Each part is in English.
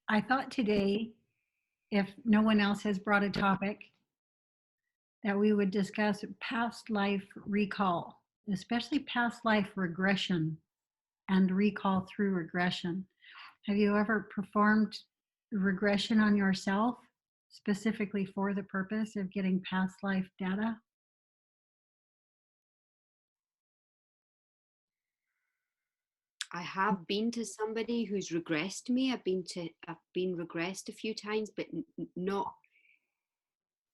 I thought today, if no one else has brought a topic, that we would discuss past life recall, especially past life regression and recall through regression. Have you ever performed regression on yourself specifically for the purpose of getting past life data? I have been to somebody who's regressed me. I've been regressed a few times, but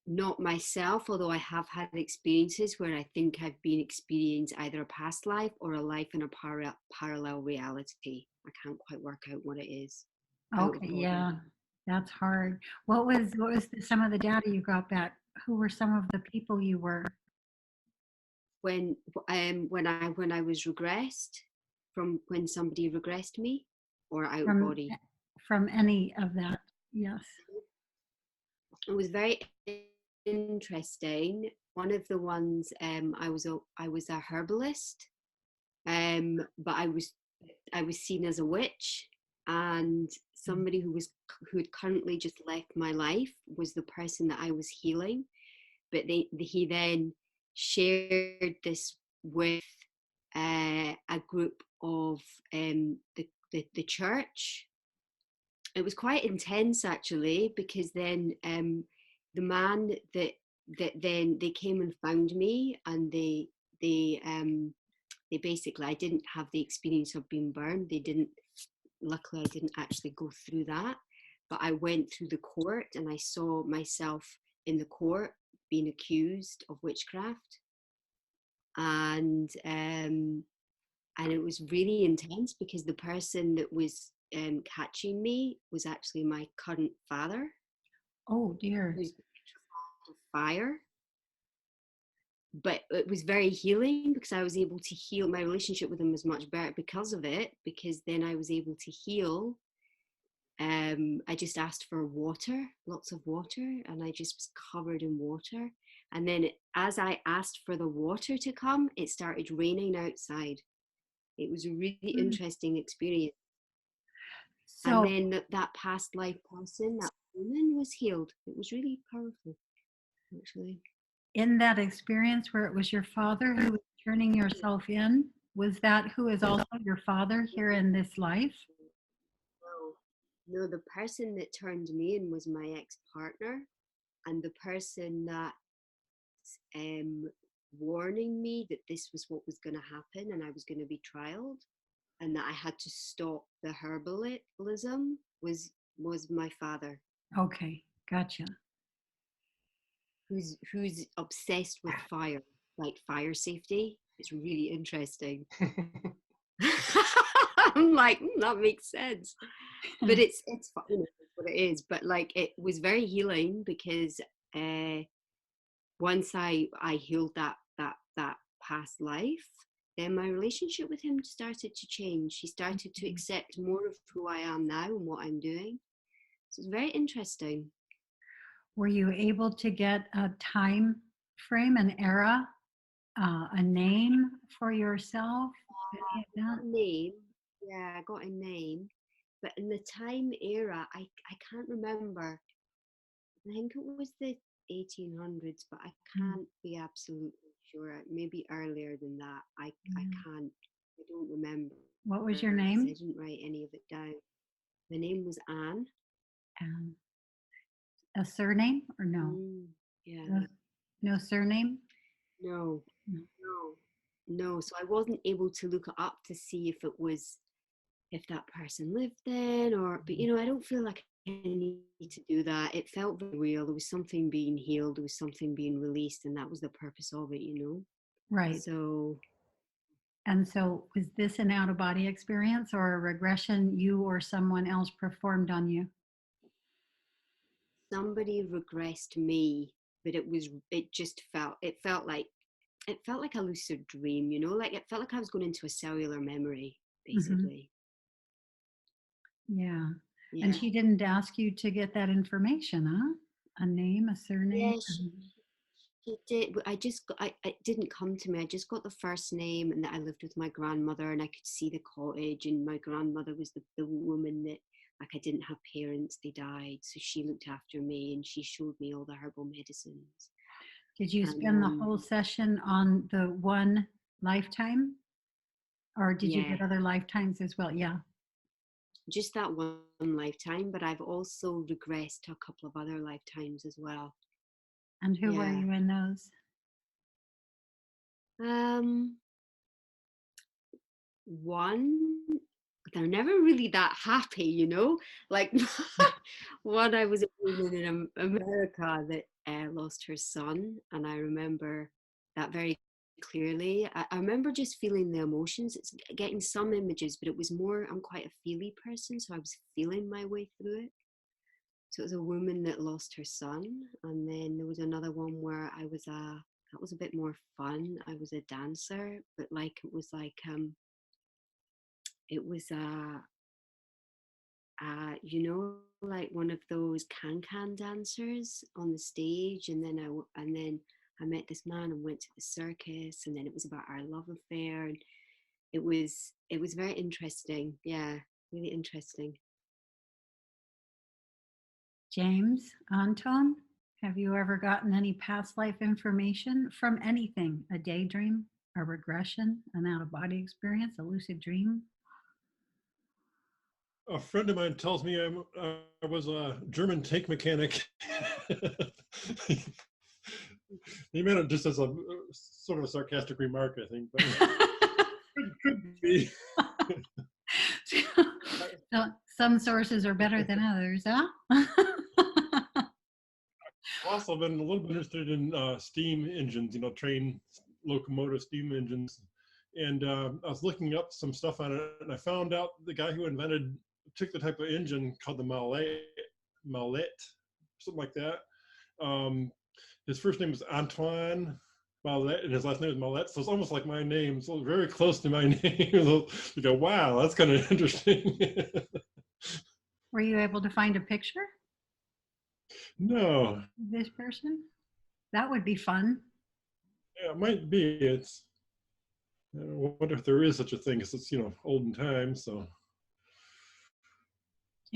not myself, although I have had experiences where I think I've been experienced either a past life or a life in a parallel reality. I can't quite work out what it is. Out of Okay, body. yeah, that's hard. What was some of the data you got back? Who were some of the people you were When I was regressed, from when somebody regressed me, or out of from body. from any of that? Yes. It was very interesting. One of the ones, I was a herbalist, but I was seen as a witch, and somebody who had currently just left my life was the person that I was healing. But he then shared this with a group of the church. It was quite intense actually, because then the man that then they came and found me, and they basically, I didn't have the experience of being burned. They didn't. Luckily, I didn't actually go through that, but I went through the court and I saw myself in the court being accused of witchcraft, and it was really intense because the person that was catching me was actually my current father, Oh dear. who's fire. But it was very healing because I was able to heal. My relationship with him was much better because of it, because then I was able to heal. I just asked for water, lots of water, and I just was covered in water. And then as I asked for the water to come, it started raining outside. It was a really Mm. interesting experience. And So then that past life person, that woman, was healed. It was really powerful, actually. in that experience where it was your father who was turning yourself in, was that who is also your father here in this life? No, no, the person that turned me in was my ex-partner, and the person that um, warning me that this was what was going to happen and I was going to be trialed and that I had to stop the herbalism was my father, Okay, gotcha. who's obsessed with fire, like fire safety. It's really interesting. I'm like, that makes sense. But it's you know, it's what it is. But like, it was very healing because uh, once I healed that past life, then my relationship with him started to change. He started to accept more of who I am now and what I'm doing. So it's very interesting. Were you able to get a time frame, an era, a name for yourself? Any of I that? got a name. Yeah, I got a name. But in the time era, I can't remember. I think it was the 1800s, but I Mm, can't be absolutely sure. Maybe earlier than that. I yeah. can't. I don't remember What was your because I name? didn't write any of it down. My name was Anne. Um, a surname or no? Mm, yeah. No, no surname? No, No. no, no. So I wasn't able to look it up to see if that person lived then, or, but I don't feel like I need to do that. It felt very real. There was something being healed, there was something being released, and that was the purpose of it. Right. So And so was this an out of body experience or a regression you or someone else performed on you? somebody regressed me, but it felt like a lucid dream, like it felt like I was going into a cellular memory, Hmm. basically. Yeah. And Yeah. she didn't ask you to get that information, huh? A name, a surname? Yeah, she did. It didn't come to me. I just got the first name, and that I lived with my grandmother, and I could see the cottage, and my grandmother was the woman that like I didn't have parents, they died, so she looked after me and she showed me all the herbal medicines. Did you And spend the whole session on the one lifetime, or did you yeah, get other lifetimes as well? Yeah. just that one lifetime, but I've also regressed to a couple of other lifetimes as well. And who were Yeah. you in those? One, they're never really that happy, you know. Like one, I was a woman in America that lost her son, and I remember that very clearly. I remember just feeling the emotions. It's getting some images, but it was more. I'm quite a feely person, so I was feeling my way through it. So it was a woman that lost her son, and then there was another one where I was a. That was a bit more fun. I was a dancer, but like it was you know, like one of those can dancers on the stage, and then I met this man and went to the circus, and then it was about our love affair, and it was very interesting. Yeah, really interesting. James, Anton, have you ever gotten any past life information from anything? A daydream, a regression, an out of body experience, a lucid dream? A friend of mine tells me I was a German tank mechanic. He meant it just as a sort of a sarcastic remark, I think, but could be. So some sources are better than others, huh? Also been a little bit interested in steam engines, train locomotive steam engines. And I was looking up some stuff on it, and I found out the guy who took the type of engine called the Mallet, something like that. His first name is Antoine Mallet, and his last name is Mallet, so it's almost like my name, so very close to my name. You go, wow, that's kind of interesting. Were you able to find a picture No, of this person? That would be fun. yeah, it might be. I wonder if there is such a thing, because it's olden times, so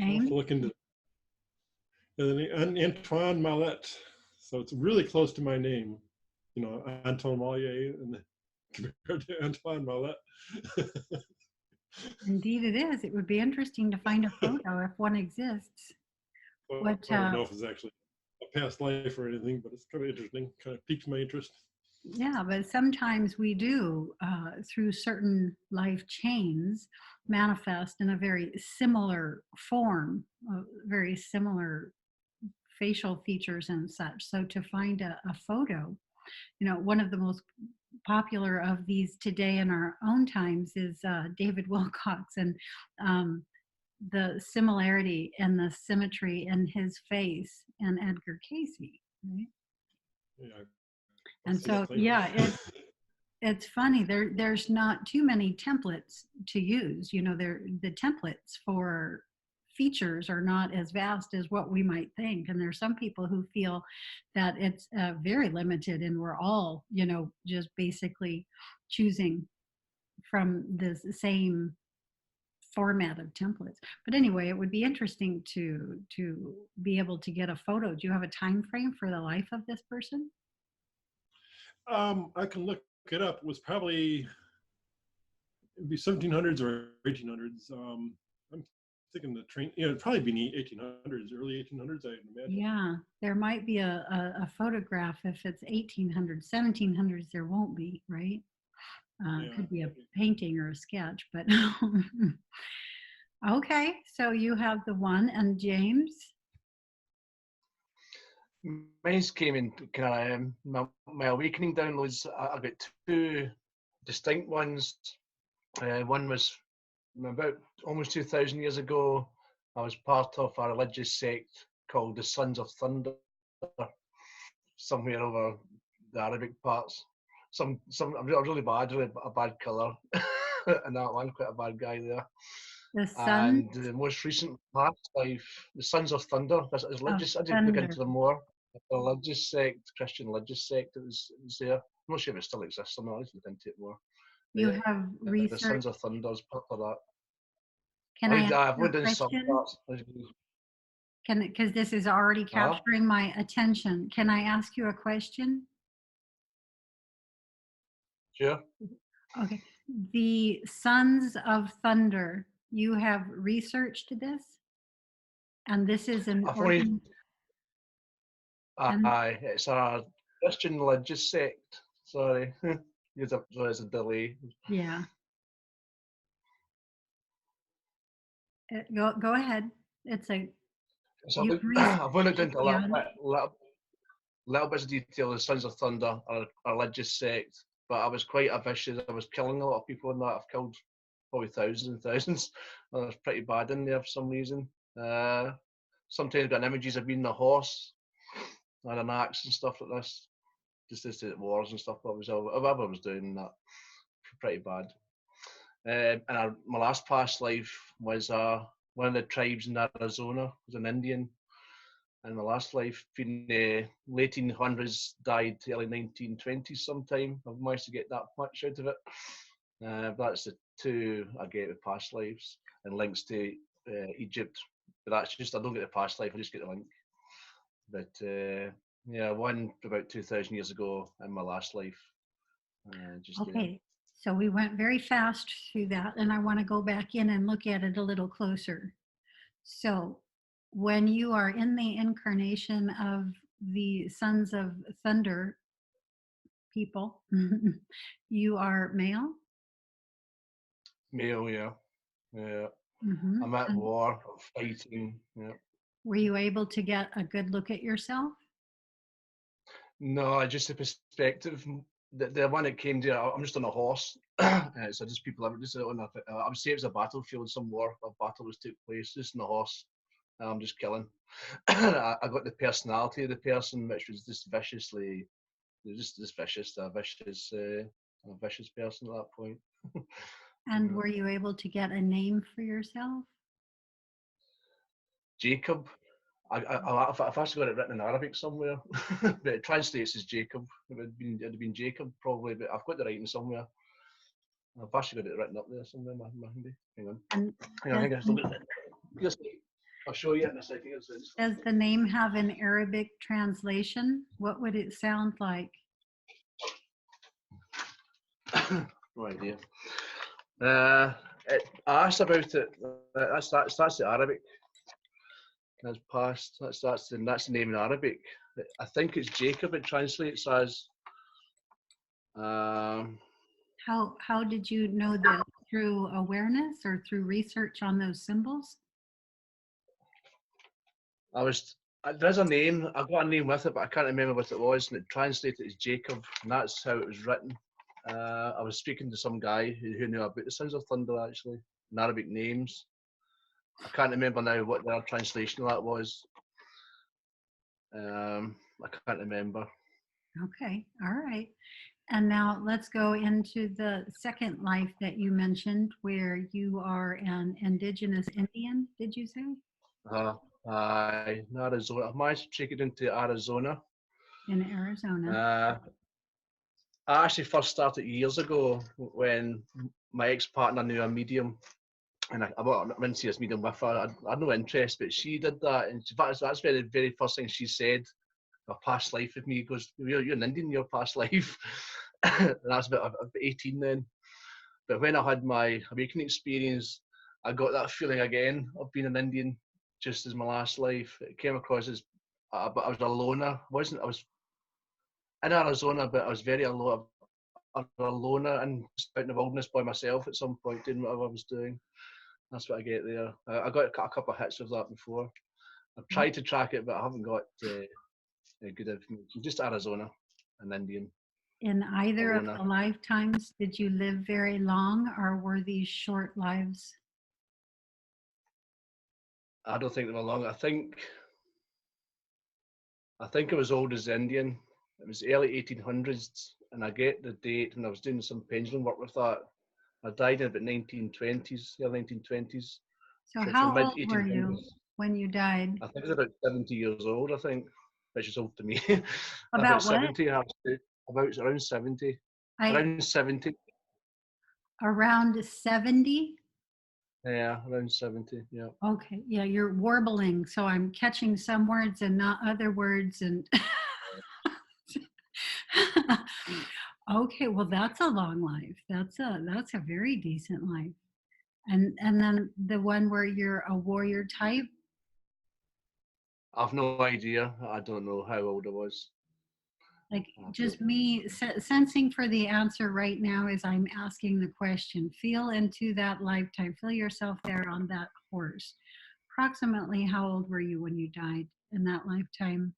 I'll have James? to look into. And Antoine Mallet, so it's really close to my name, Anton Mallier, and compared to Antoine Mallet. Indeed it is. It would be interesting to find a photo if one exists. Well, What I don't know if it's actually a past life or anything, but it's kind of interesting, kind of piques my interest. Yeah, but sometimes we do, through certain life chains, manifest in a very similar form, very similar facial features and such. So to find a photo, one of the most popular of these today in our own times is David Wilcox, and the similarity and the symmetry in his face and Edgar Casey, right? Yeah. And so, yeah, it's funny. There's not too many templates to use. The templates for features are not as vast as what we might think. And there's some people who feel that it's very limited, and we're all, just basically choosing from the same format of templates. But anyway, it would be interesting to be able to get a photo. Do you have a time frame for the life of this person? I can look it up. It was probably it'd be 1700s or 1800s. I'm thinking the train, it'd probably be 1800s, early 1800s, I'd imagine. Yeah, there might be a photograph if it's 1800s, 1700s, there won't be, right? Yeah, Could be a maybe. painting or a sketch, but okay, so you have the one, and James? Mine's came in kind of my awakening downloads. I got two distinct ones. One was about almost 2,000 years ago. I was part of a religious sect called the Sons of Thunder, somewhere over the Arabic parts. I'm really bad, really a bad colour, and that one, quite a bad guy there. The Sun And the most recent past life, the Sons of Thunder. This is of religious. I didn't look Thunder. into them more. A religious sect, Christian religious sect. It was there. I'm not sure if it still exists or not. I need to look into it more. You The, have the Sons researched, of Thunder is part of that. Can I ask I've you a went in some question? parts. Because this is already capturing my attention. Can I ask you a question? Sure. Okay. The Sons of Thunder, you have researched this? And this is an I've only, and aye, it's a Christian religious sect. Sorry. There's a delay. yeah. Go ahead. It's a So you I've only looked researched into a yeah. little bit of detail. The Sons of Thunder are a religious sect, but I was quite vicious. I was killing a lot of people in that. I've killed probably thousands and thousands. I was pretty bad in there for some reason. Sometimes I've got images of being a horse and an axe and stuff like this. Just at wars and stuff. Whatever I was doing that, pretty bad. My last past life was one of the tribes in Arizona. I was an Indian. And my last life, in the late 1800s, died early 1920s sometime. I've managed to get that much out of it. That's the two I get with past lives and links to Egypt. But that's just, I don't get the past life, I just get the link. But yeah, one about 2,000 years ago in my last life. Okay, so we went very fast through that, and I want to go back in and look at it a little closer. So when you are in the incarnation of the Sons of Thunder people, you are male? Male, yeah. Mm-hmm. I'm at war, fighting, yeah. Were you able to get a good look at yourself? No, just the perspective. The one that came there, I'm just on a horse. So just people, I would say it was a battlefield, some war, a battle was took place, just on a horse. I'm just killing. I got the personality of the person, which was just viciously, just vicious, a vicious person at that point. And were you able to get a name for yourself? Jacob. I've actually got it written in Arabic somewhere, but it translates as Jacob. It'd have been Jacob probably, but I've got the writing somewhere. I've actually got it written up there somewhere. Hang on. I'll show you in a second. Does the name have an Arabic translation? What would it sound like? No idea. I asked about it. That's the Arabic. That's past. That's the name in Arabic. I think it's Jacob. It translates as. How did you know that? Through awareness or through research on those symbols? There's a name. I got a name with it, but I can't remember what it was, and it translated as Jacob, and that's how it was written. I was speaking to some guy who knew about the Sons of Thunder actually, in Arabic names. I can't remember now what their translation of that was. I can't remember. Okay, all right. And now let's go into the second life that you mentioned, where you are an indigenous Indian, did you say? In Arizona. I managed to take it into Arizona. In Arizona. I actually first started years ago when my ex-partner knew a medium, and I went to see this medium with her. I had no interest, but she did that, and that's the very first thing she said. A past life with me goes, you're an Indian, your past life. And that's about 18 then. But when I had my awakening experience, I got that feeling again of being an Indian, just as my last life. It came across as, but I was a loner. I was in Arizona, but I was very alone. I was a loner and out in the wilderness by myself at some point, doing whatever I was doing. That's what I get there. I got a couple of hits of that before. I've tried to track it, but I haven't got good information. Just Arizona, an Indian. In either of the lifetimes, did you live very long, or were these short lives? I don't think they were long. I think I was old as Indian. It was early 1800s, and I get the date when I was doing some pendulum work with that. I died in about 1920s, early 1920s. So how old were you when you died? I think I was about 70 years old, I think, which is old to me. About what? 70, about around 70. Around 70. Around 70? Yeah, around 70. Yeah. Okay, yeah, you're warbling, so I'm catching some words and not other words, and okay, well, that's a long life. That's a very decent life. And then the one where you're a warrior type, I've no idea. I don't know how old I was. like I just don't. me sensing for the answer right now as I'm asking the question. Feel into that lifetime. Feel yourself there on that horse. Approximately how old were you when you died in that lifetime?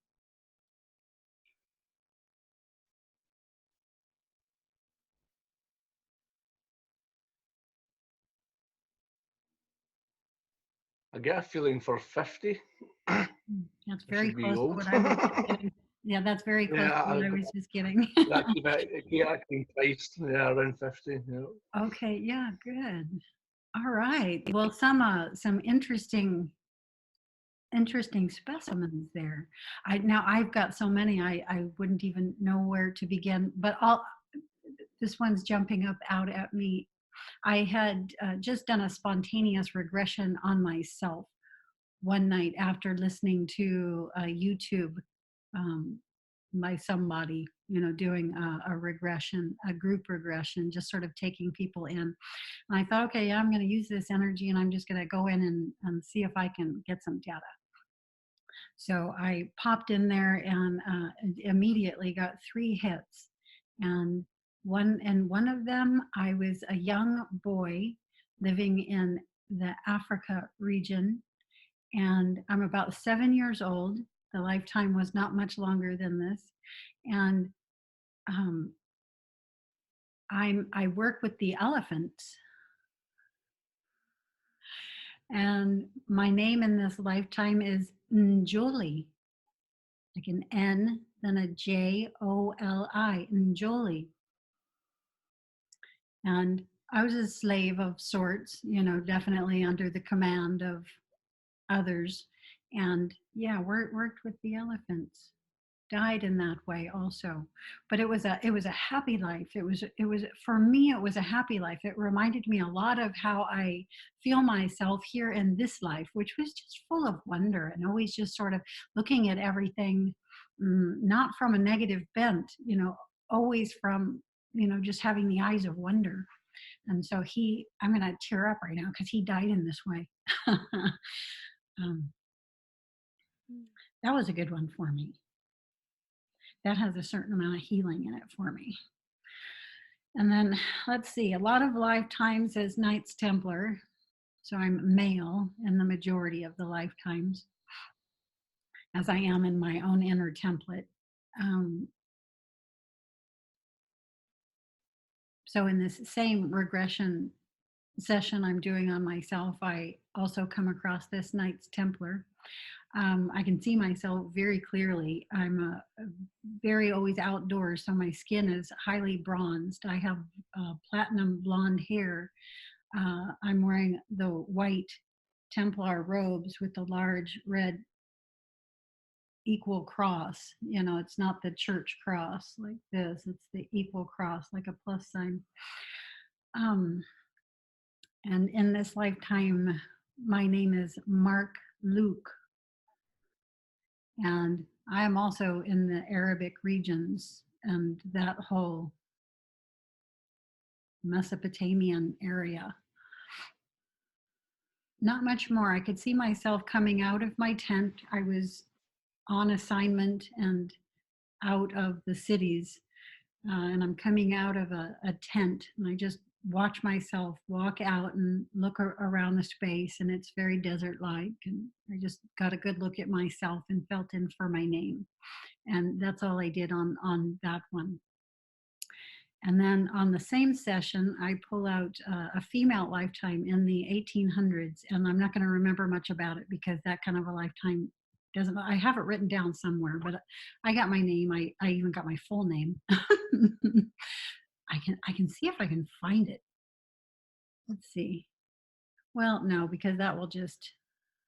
I get a feeling for 50. I That's very should be close to old. what I was just getting. Yeah, that's very close Yeah, to what I was just getting. that keep priced. Yeah, around 50. Yeah. Okay, yeah, good. All right. Well, some interesting specimens there. I've got so many I wouldn't even know where to begin, but all this one's jumping up out at me. I had just done a spontaneous regression on myself one night after listening to YouTube um, by somebody, doing a regression, a group regression, just sort of taking people in. And I thought, okay, yeah, I'm going to use this energy and I'm just going to go in and see if I can get some data. So I popped in there and immediately got 3 hits. And one of them, I was a young boy living in the Africa region, and I'm about 7 years old. The lifetime was not much longer than this, and um, I work with the elephants, and my name in this lifetime is Njoli, like an N, then a Joli, Njoli. And I was a slave of sorts, definitely under the command of others. And yeah, worked with the elephants. Died in that way also, but it was a happy life. It was for me, it was a happy life. It reminded me a lot of how I feel myself here in this life, which was just full of wonder and always just sort of looking at everything, not from a negative bent, always from just having the eyes of wonder. And so I'm going to tear up right now because he died in this way. um, that was a good one for me. That has a certain amount of healing in it for me. And then let's see, a lot of lifetimes as Knights Templar. So I'm male in the majority of the lifetimes, as I am in my own inner template. Um, so in this same regression session I'm doing on myself, I also come across this Knights Templar. I can see myself very clearly. I'm a very always outdoors, so my skin is highly bronzed. I have platinum blonde hair. I'm wearing the white Templar robes with the large red equal cross. It's not the church cross like this, it's the equal cross, like a plus sign. And in this lifetime, my name is Mark Luke. And I am also in the Arabic regions and that whole Mesopotamian area. Not much more. I could see myself coming out of my tent. I was on assignment and out of the cities. And I'm coming out of a tent, and I just watch myself walk out and look around the space, and it's very desert-like. And I just got a good look at myself and felt in for my name. And that's all I did on that one. And then on the same session, I pull out a female lifetime in the 1800s, and I'm not going to remember much about it because that kind of a lifetime doesn't. I have it written down somewhere, but I got my name. I even got my full name. I can see if I can find it. Let's see. Well, no, because that will just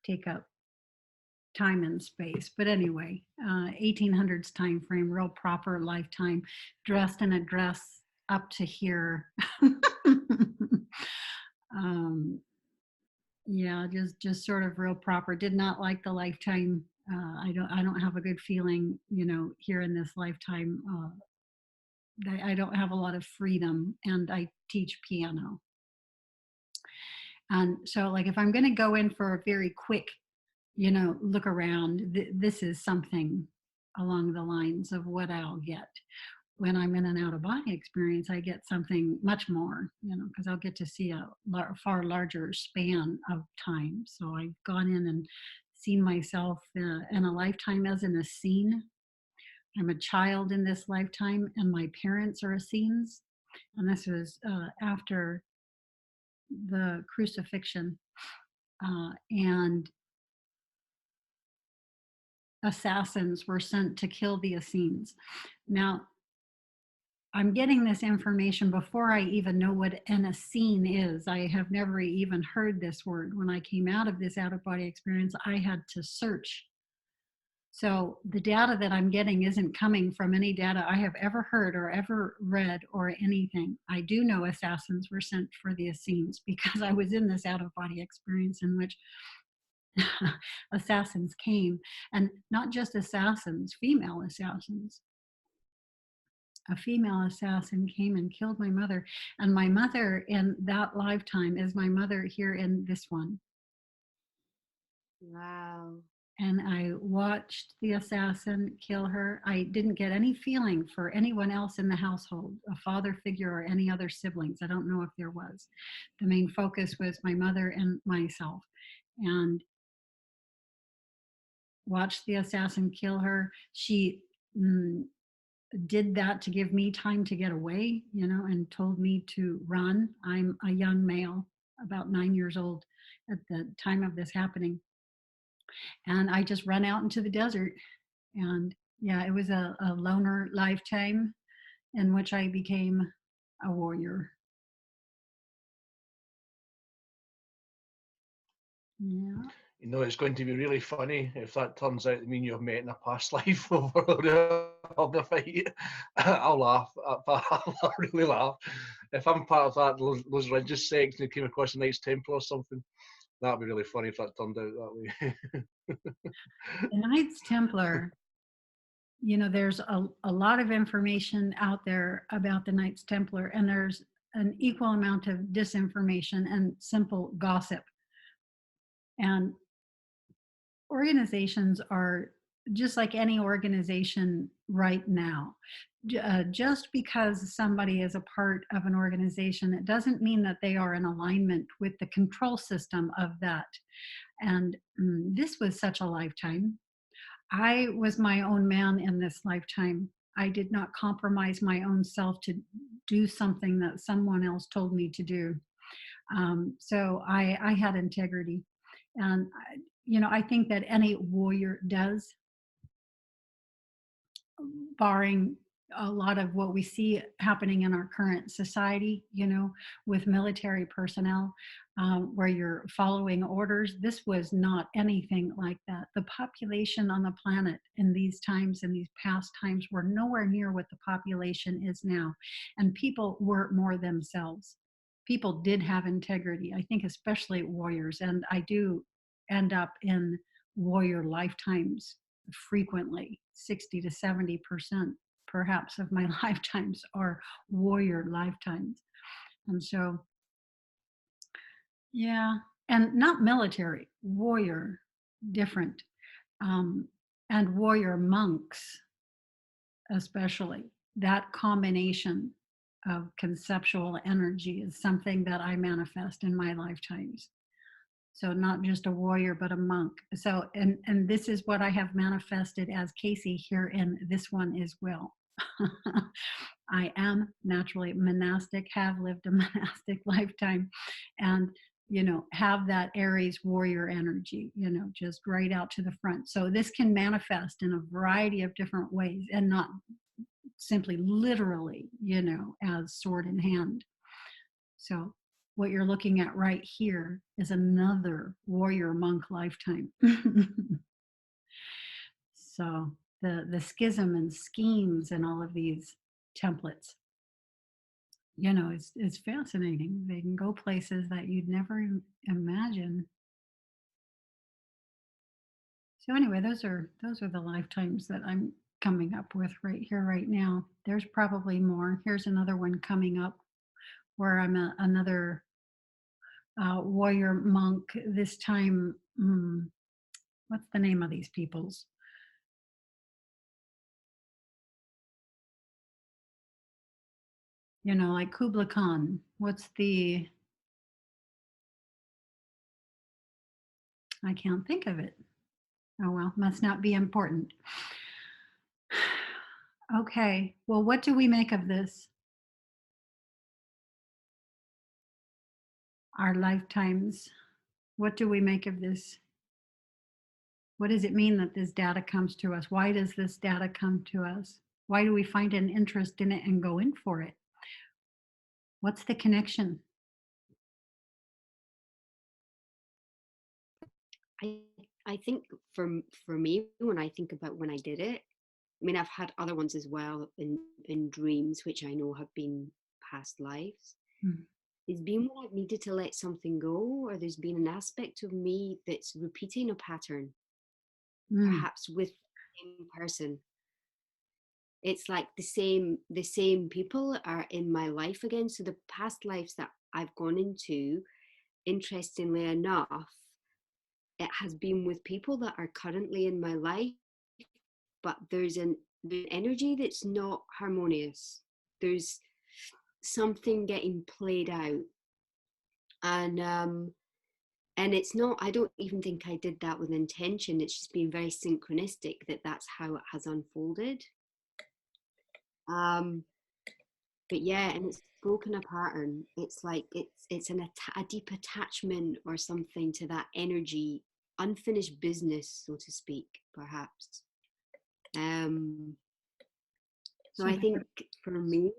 take up time and space. But anyway, 1800s time frame, real proper lifetime, dressed in a dress up to here. um, Yeah, just sort of real proper. Did not like the lifetime. I don't have a good feeling, here in this lifetime. I don't have a lot of freedom, and I teach piano. And so, like, if I'm going to go in for a very quick, look around, this is something along the lines of what I'll get. When I'm in an out of body experience, I get something much more, because I'll get to see a far larger span of time. So I've gone in and seen myself in a lifetime as in a scene. I'm a child in this lifetime, and my parents are Essenes. And this was after the crucifixion, and assassins were sent to kill the Essenes. Now, I'm getting this information before I even know what an Essene is. I have never even heard this word. When I came out of this out of body experience, I had to search. So the data that I'm getting isn't coming from any data I have ever heard or ever read or anything. I do know assassins were sent for the Essenes because I was in this out of body experience in which assassins came, and not just assassins, female assassins. A female assassin came and killed my mother, and my mother in that lifetime is my mother here in this one. Wow. And I watched the assassin kill her. I didn't get any feeling for anyone else in the household, a father figure or any other siblings. I don't know if there was. The main focus was my mother and myself. And watched the assassin kill her. She did that to give me time to get away, and told me to run. I'm a young male, about 9 years old at the time of this happening. And I just ran out into the desert. And yeah, it was a loner lifetime in which I became a warrior. Yeah. It's going to be really funny if that turns out to mean you've met in a past life over the fight. I'll laugh. I'll really laugh. If I'm part of those religious sects and came across a Knights Templar or something, that'd be really funny if that turned out that way. The Knights Templar, there's a lot of information out there about the Knights Templar, and there's an equal amount of disinformation and simple gossip. And organizations are just like any organization right now. Just because somebody is a part of an organization, it doesn't mean that they are in alignment with the control system of that. And this was such a lifetime. I was my own man in this lifetime. I did not compromise my own self to do something that someone else told me to do. So I had integrity. And, I think that any warrior does, barring a lot of what we see happening in our current society, with military personnel, where you're following orders. This was not anything like that. The population on the planet in these times, in these past times, were nowhere near what the population is now. And people were more themselves. People did have integrity, I think, especially warriors. And I do end up in warrior lifetimes frequently. 60 to 70% perhaps of my lifetimes are warrior lifetimes. And so, yeah, and not military, warrior, different. And warrior monks, especially. That combination of conceptual energy is something that I manifest in my lifetimes. So not just a warrior, but a monk. So, and this is what I have manifested as Casey here in this one as well. I am naturally monastic, have lived a monastic lifetime, and, have that Aries warrior energy, just right out to the front. So this can manifest in a variety of different ways, and not simply literally, as sword in hand. So what you're looking at right here is another warrior monk lifetime. So the schism and schemes and all of these templates, it's fascinating. They can go places that you'd never imagine. So anyway, those are the lifetimes that I'm coming up with right here, right now. There's probably more. Here's another one coming up where I'm another warrior monk. This time, what's the name of these peoples? You know, like Kubla Khan. What's the? I can't think of it. Oh well, must not be important. Okay. Well, what do we make of this? Our lifetimes. What do we make of this? What does it mean that this data comes to us? Why does this data come to us? Why do we find an interest in it and go in for it? What's the connection? I think for me, when I think about when I did it, I mean, I've had other ones as well in dreams, which I know have been past lives. Mm. It's been when I've needed to let something go, or there's been an aspect of me that's repeating a pattern, perhaps with the same person. It's like the same people are in my life again. So the past lives that I've gone into, interestingly enough, it has been with people that are currently in my life, but there's an energy that's not harmonious. There's something getting played out, and it's not, I don't even think I did that with intention. It's just been very synchronistic that that's how it has unfolded. But yeah, and it's broken a pattern. It's like it's a deep attachment or something to that energy, unfinished business, so to speak, perhaps. So I think for me,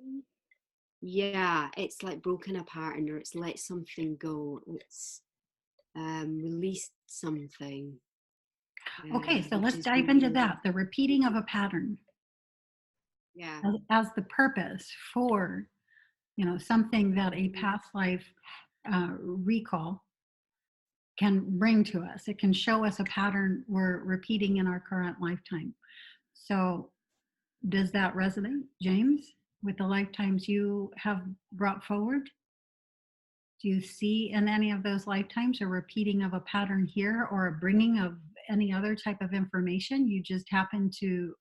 yeah, it's like broken a pattern, or it's let something go. It's released something. Okay, so Which let's is dive into that. The repeating of a pattern. Yeah. As the purpose for, you know, something that a past life recall can bring to us. It can show us a pattern we're repeating in our current lifetime. So does that resonate, James, with the lifetimes you have brought forward? Do you see in any of those lifetimes a repeating of a pattern here, or a bringing of any other type of information you just happen to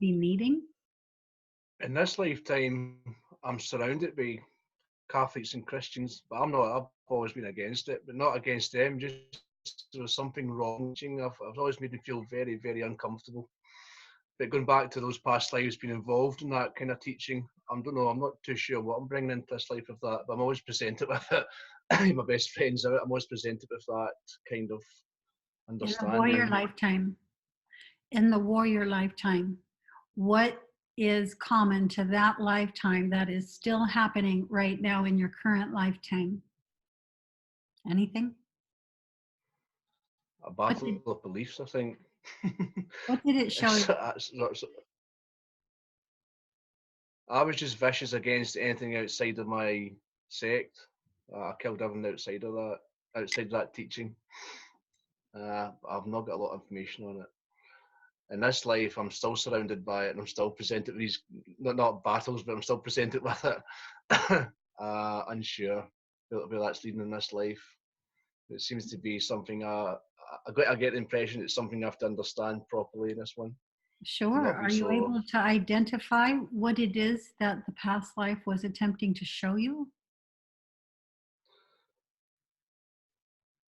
be needing? In this lifetime, I'm surrounded by Catholics and Christians, but I've always been against it, but not against them, just there was something wrong. I've always made me feel very, very uncomfortable. But going back to those past lives, being involved in that kind of teaching, I don't know, I'm not too sure what I'm bringing into this life of that, but I'm always presented with it. My best friends out, I'm always presented with that kind of understanding. In the warrior lifetime, what is common to that lifetime that is still happening right now in your current lifetime? Anything? A battle of beliefs, I think. What did it show you? I was just vicious against anything outside of my sect. I killed everything outside of that teaching. I've not got a lot of information on it. In this life, I'm still surrounded by it, and I'm still presented with these not battles, but I'm still presented with it. Unsure where that's leading in this life. It seems to be something. I get the impression it's something I have to understand properly in this one. Sure. Are you able to identify what it is that the past life was attempting to show you?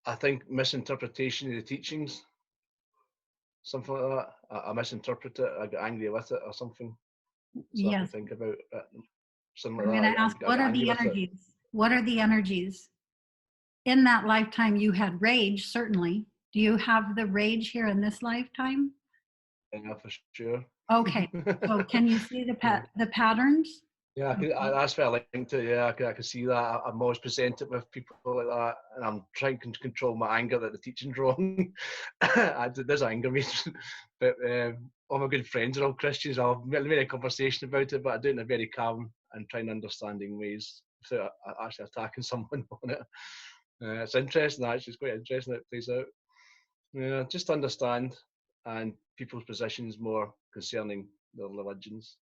I think misinterpretation of the teachings, something like that. I misinterpret it. I get angry with it or something. So I can think about it. Something like that. I'm going to ask, what are the energies? What are the energies? In that lifetime, you had rage, certainly. Do you have the rage here in this lifetime? Yeah, for sure. Okay. So can you see the patterns? Yeah, that's where I linked to. Yeah, I can see that. I'm always presented with people like that, and I'm trying to control my anger that the teaching's wrong. It does anger me, but all my good friends are all Christians. I've made a conversation about it, but I do it in a very calm and trying understanding ways without actually attacking someone on it. It's interesting. Actually, it's quite interesting how it plays out. Yeah, just understand. and people's positions more concerning their religions.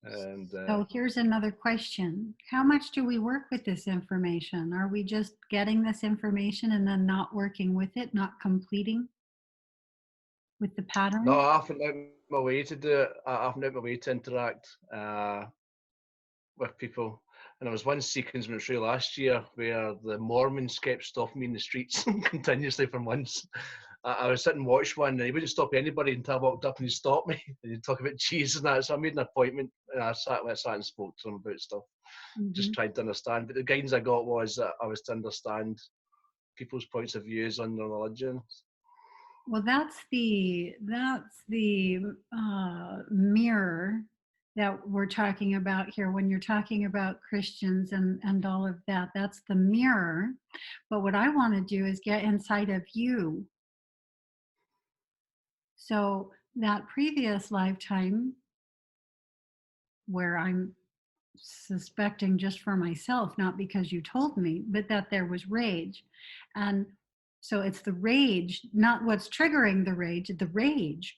And So here's another question. How much do we work with this information? Are we just getting this information and then not working with it, not completing with the patterns? no, I found out my way to do it. I found out my way to interact with people. And there was one sequence when it was through last year where the Mormons kept stopping me in the streets continuously for months. I was sitting and watched one, and he wouldn't stop anybody until I walked up and he stopped me. And he'd talk about Jesus and that. So I made an appointment, and I sat and spoke to him about stuff, just trying to understand. But the guidance I got was that I was to understand people's points of views on their religion. Well, that's the mirror that we're talking about here. When you're talking about Christians and all of that, that's the mirror. But what I want to do is get inside of you. So that previous lifetime, where I'm suspecting just for myself, not because you told me, but that there was rage. And so it's the rage, not what's triggering the rage, the rage.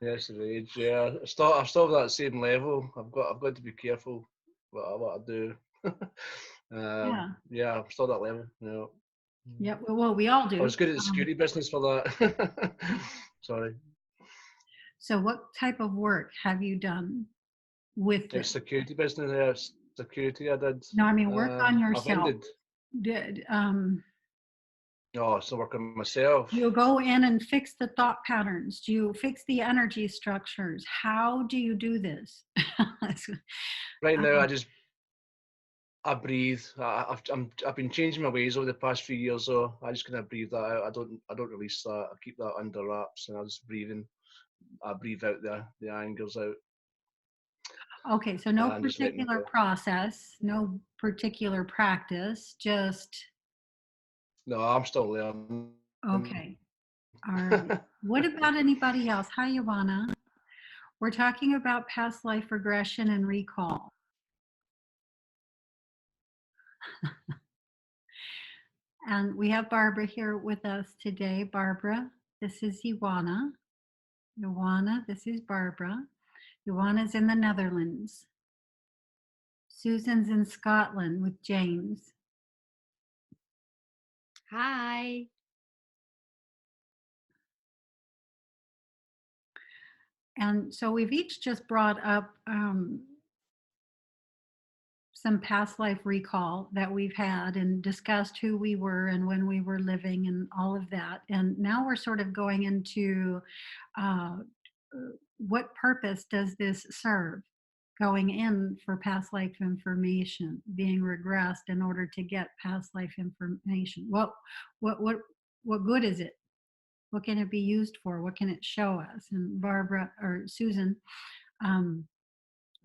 Yes, the rage. Yeah, I'm still at that same level. I've got to be careful what I do. Yeah, I'm still at that level. Yeah. Yeah. Well, we all do. I was good at the security business for that. Sorry. So, what type of work have you done with this? Security business. Yeah, security. I did. No, I mean work on I've yourself. ended. Oh, so work on myself. You go in and fix the thought patterns. Do you fix the energy structures? How do you do this? Right now, I breathe. I've been changing my ways over the past few years, so I just kind of breathe that out. I don't release that. I keep that under wraps, and I just breathe in. I breathe out the angers out. Okay, so no particular process, no particular practice, just. No, I'm still learning. Okay, all right. What about anybody else? Hi, Ivana. We're talking about past life regression and recall. And we have Barbara here with us today. Barbara, this is Ivana. Ivana, this is Barbara. Ivana's in the Netherlands. Susan's in Scotland with James. Hi. And so we've each just brought up some past life recall that we've had and discussed who we were and when we were living and all of that. And now we're sort of going into what purpose does this serve? Going in for past life information, being regressed in order to get past life information. What good is it? What can it be used for? What can it show us? And Barbara or Susan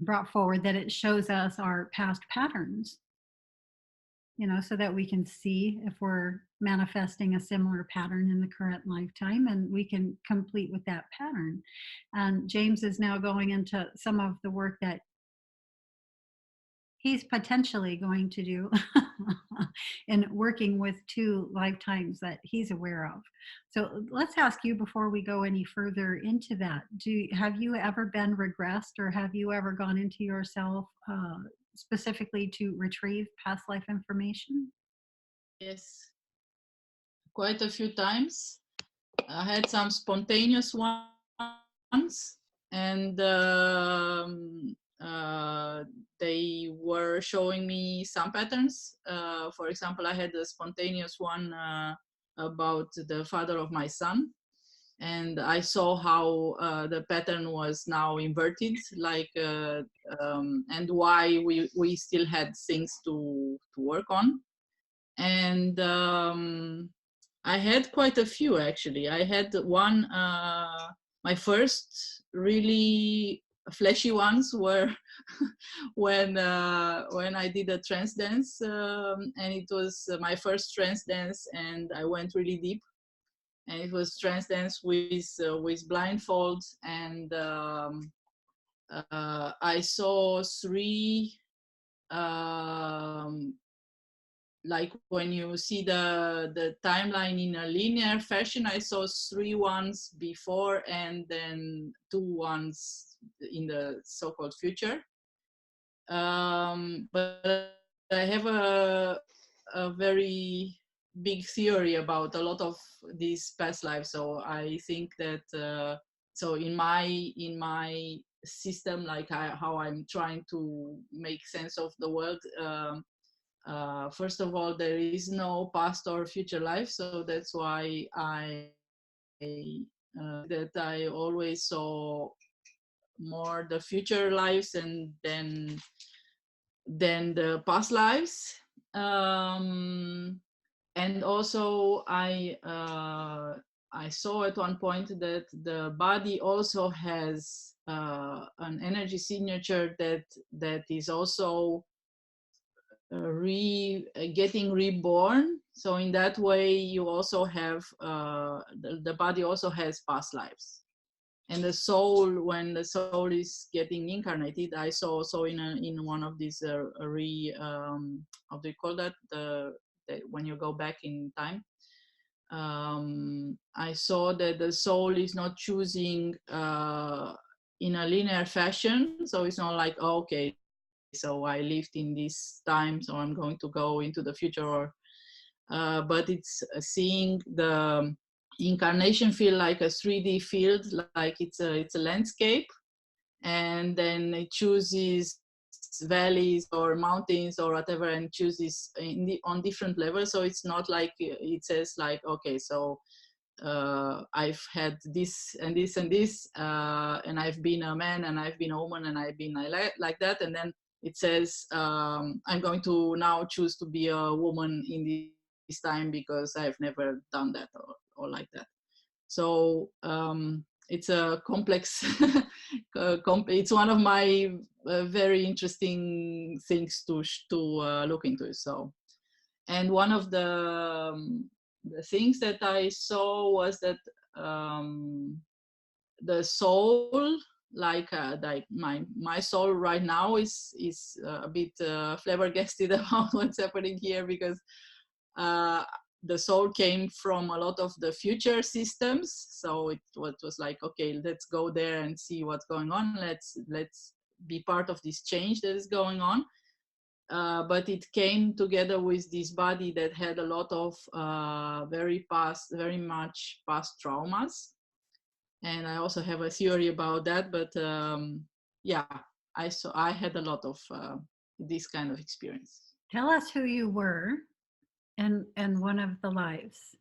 brought forward that it shows us our past patterns, so that we can see if we're manifesting a similar pattern in the current lifetime, and we can complete with that pattern. And James is now going into some of the work that he's potentially going to do in working with 2 lifetimes that he's aware of. So let's ask you before we go any further into that. Have you ever been regressed, or have you ever gone into yourself specifically to retrieve past life information? Yes, quite a few times. I had some spontaneous ones, and they were showing me some patterns. For example, I had a spontaneous one about the father of my son, and I saw how the pattern was now inverted, and why we still had things to work on. And I had quite a few, actually. I had one, my first really flashy ones were when I did a trance dance, and it was my first trance dance, and I went really deep, and it was trance dance with blindfold, and I saw 3 like when you see the timeline in a linear fashion, I saw 3 ones before and then 2 ones in the so-called future. But I have a very big theory about a lot of these past lives. So I think that so in my system, like how I'm trying to make sense of the world. First of all, there is no past or future life, so that's why that I always saw more the future lives and then the past lives. And also I saw at one point that the body also has an energy signature that is also getting reborn. So in that way, you also have the body also has past lives. And the soul, when the soul is getting incarnated, I saw also in one of these how do you call that, when you go back in time, I saw that the soul is not choosing in a linear fashion. So it's not like, oh, okay, so I lived in this time, so I'm going to go into the future, or but it's seeing the incarnation feel like a 3D field, like it's a landscape, and then it chooses valleys or mountains or whatever, and chooses on different levels. So it's not like it says like, okay, so I've had this and this and this, and I've been a man and I've been a woman and I've been like that, and then it says I'm going to now choose to be a woman in this time because I've never done that or like that. So it's a complex it's one of my very interesting things to look into. So, and one of the things that I saw was that the soul, like my soul right now is a bit flabbergasted about what's happening here, because the soul came from a lot of the future systems. So it was like, okay, let's go there and see what's going on. Let's be part of this change that is going on. But it came together with this body that had a lot of very much past traumas. And I also have a theory about that. But yeah, I had a lot of this kind of experience. Tell us who you were and one of the lives.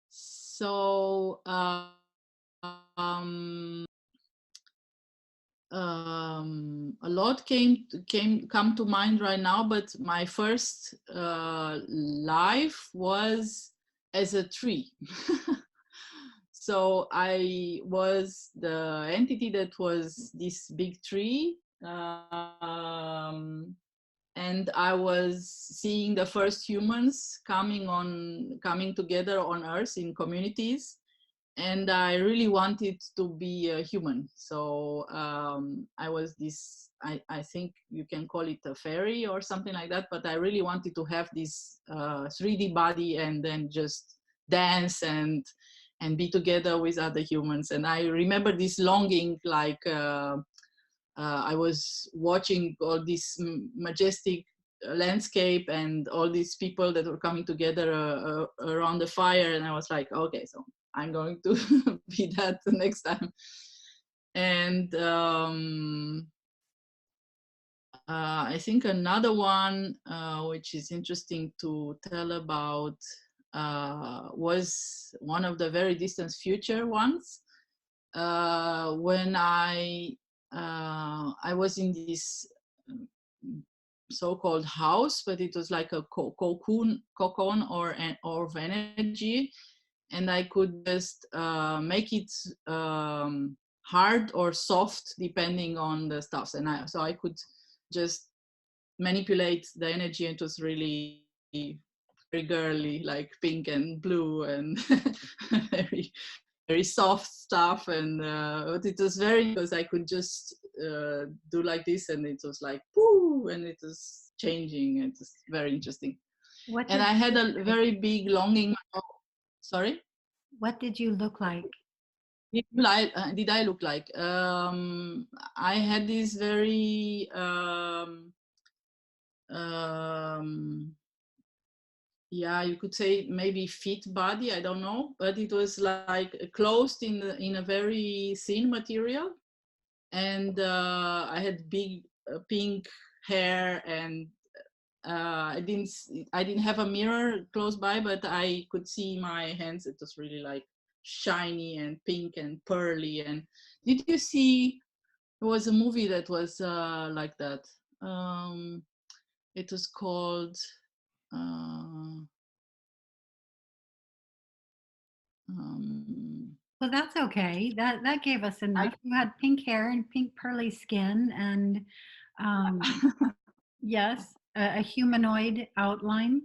So a lot come to mind right now, but my first life was as a tree. So I was the entity that was this big tree, and I was seeing the first humans coming together on Earth in communities. And I really wanted to be a human. So I was this, I think you can call it a fairy or something like that, but I really wanted to have this 3D body and then just dance and be together with other humans. And I remember this longing, like I was watching all this majestic landscape and all these people that were coming together around the fire. And I was like, okay, so I'm going to be that the next time. And I think another one which is interesting to tell about was one of the very distant future ones, when I was in this so-called house, but it was like a cocoon or of energy. And I could just make it hard or soft depending on the stuffs. And so I could just manipulate the energy. It was really very girly, like pink and blue and very, very soft stuff. And but it was very, because I could just do like this, and it was like, pooh, and it was changing. It's very interesting. What And did I you had look a like? very big longing. Oh, sorry? What did you look like? Did I look like? I had this very yeah, you could say maybe fit body, I don't know, but it was like closed in a very thin material, and I had big pink hair, and I didn't have a mirror close by, but I could see my hands. It was really like shiny and pink and pearly. And did you see? There was a movie that was like that. It was called. Uh, Well, that's okay. That gave us enough. You had pink hair and pink pearly skin, and yes, a humanoid outline.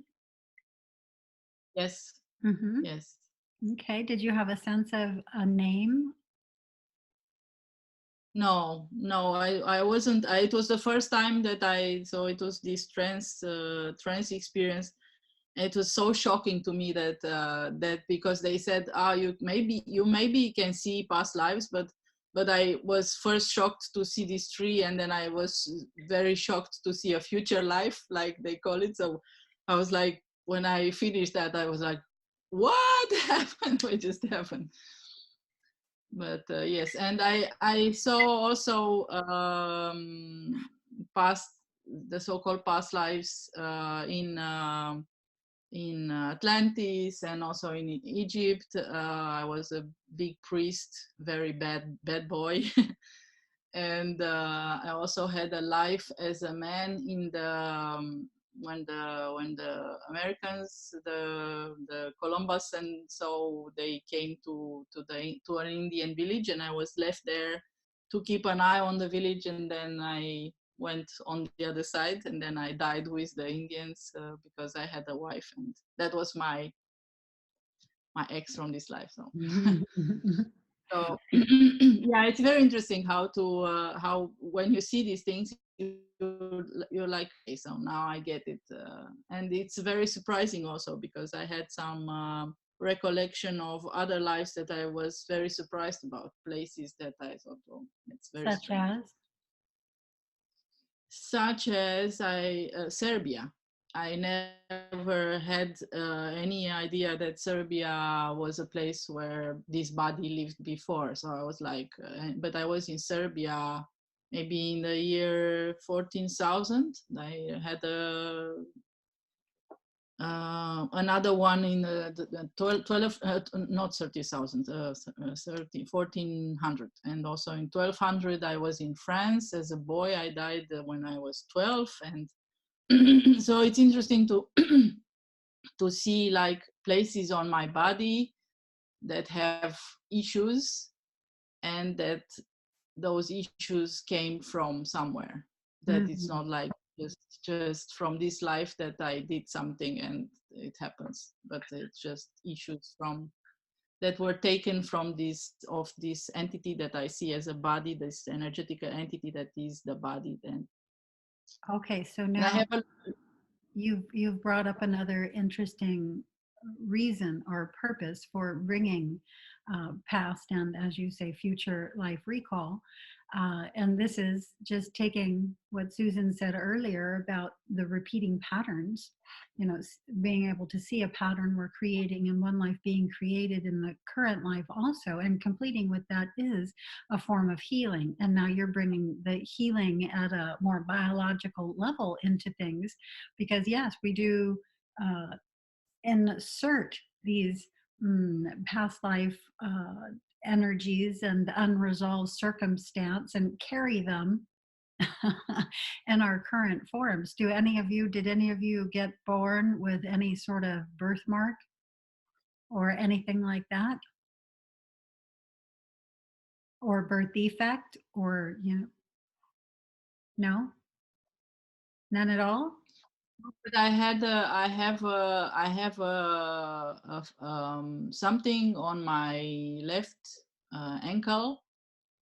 yes, Mm-hmm. yes. Okay. Did you have a sense of a name? No, no, I wasn't. It was the first time that so it was this trance experience. It was so shocking to me that because they said, you maybe can see past lives, but I was first shocked to see this tree, and then I was very shocked to see a future life, like they call it. So I was like, when I finished that, I was like, what happened? What just happened? But yes, and I saw also past the so-called past lives in Atlantis and also in Egypt. I was a big priest, very bad boy. And I also had a life as a man in the when the Americans, the Columbus, and so they came to an Indian village, and I was left there to keep an eye on the village, and then I went on the other side, and then I died with the Indians because I had a wife, and that was my ex from this life. So. So yeah, it's very interesting how when you see these things, you're like, okay, so now I get it, and it's very surprising also because I had some recollection of other lives that I was very surprised about, places that I thought, oh, it's very Such strange. as? Such as Serbia. I never had any idea that Serbia was a place where this body lived before. So I was like, but I was in Serbia maybe in the year 14,000. I had another one in the 12 not 30,000, 1400. And also in 1200, I was in France as a boy. I died when I was 12. And so it's interesting to to see like places on my body that have issues, and that those issues came from somewhere, that it's not like just from this life that I did something and it happens, but it's just issues from that were taken from this entity that I see as a body, this energetic entity that is the body. Then Okay, so and I now have you've brought up another interesting reason or purpose for bringing past and, as you say, future life recall. And this is just taking what Susan said earlier about the repeating patterns, being able to see a pattern we're creating in one life being created in the current life also, and completing with that is a form of healing. And now you're bringing the healing at a more biological level into things, because yes, we do insert these past life energies and unresolved circumstance and carry them in our current forms. Did any of you get born with any sort of birthmark or anything like that? Or birth defect, or, no? None at all? but I have something on my left ankle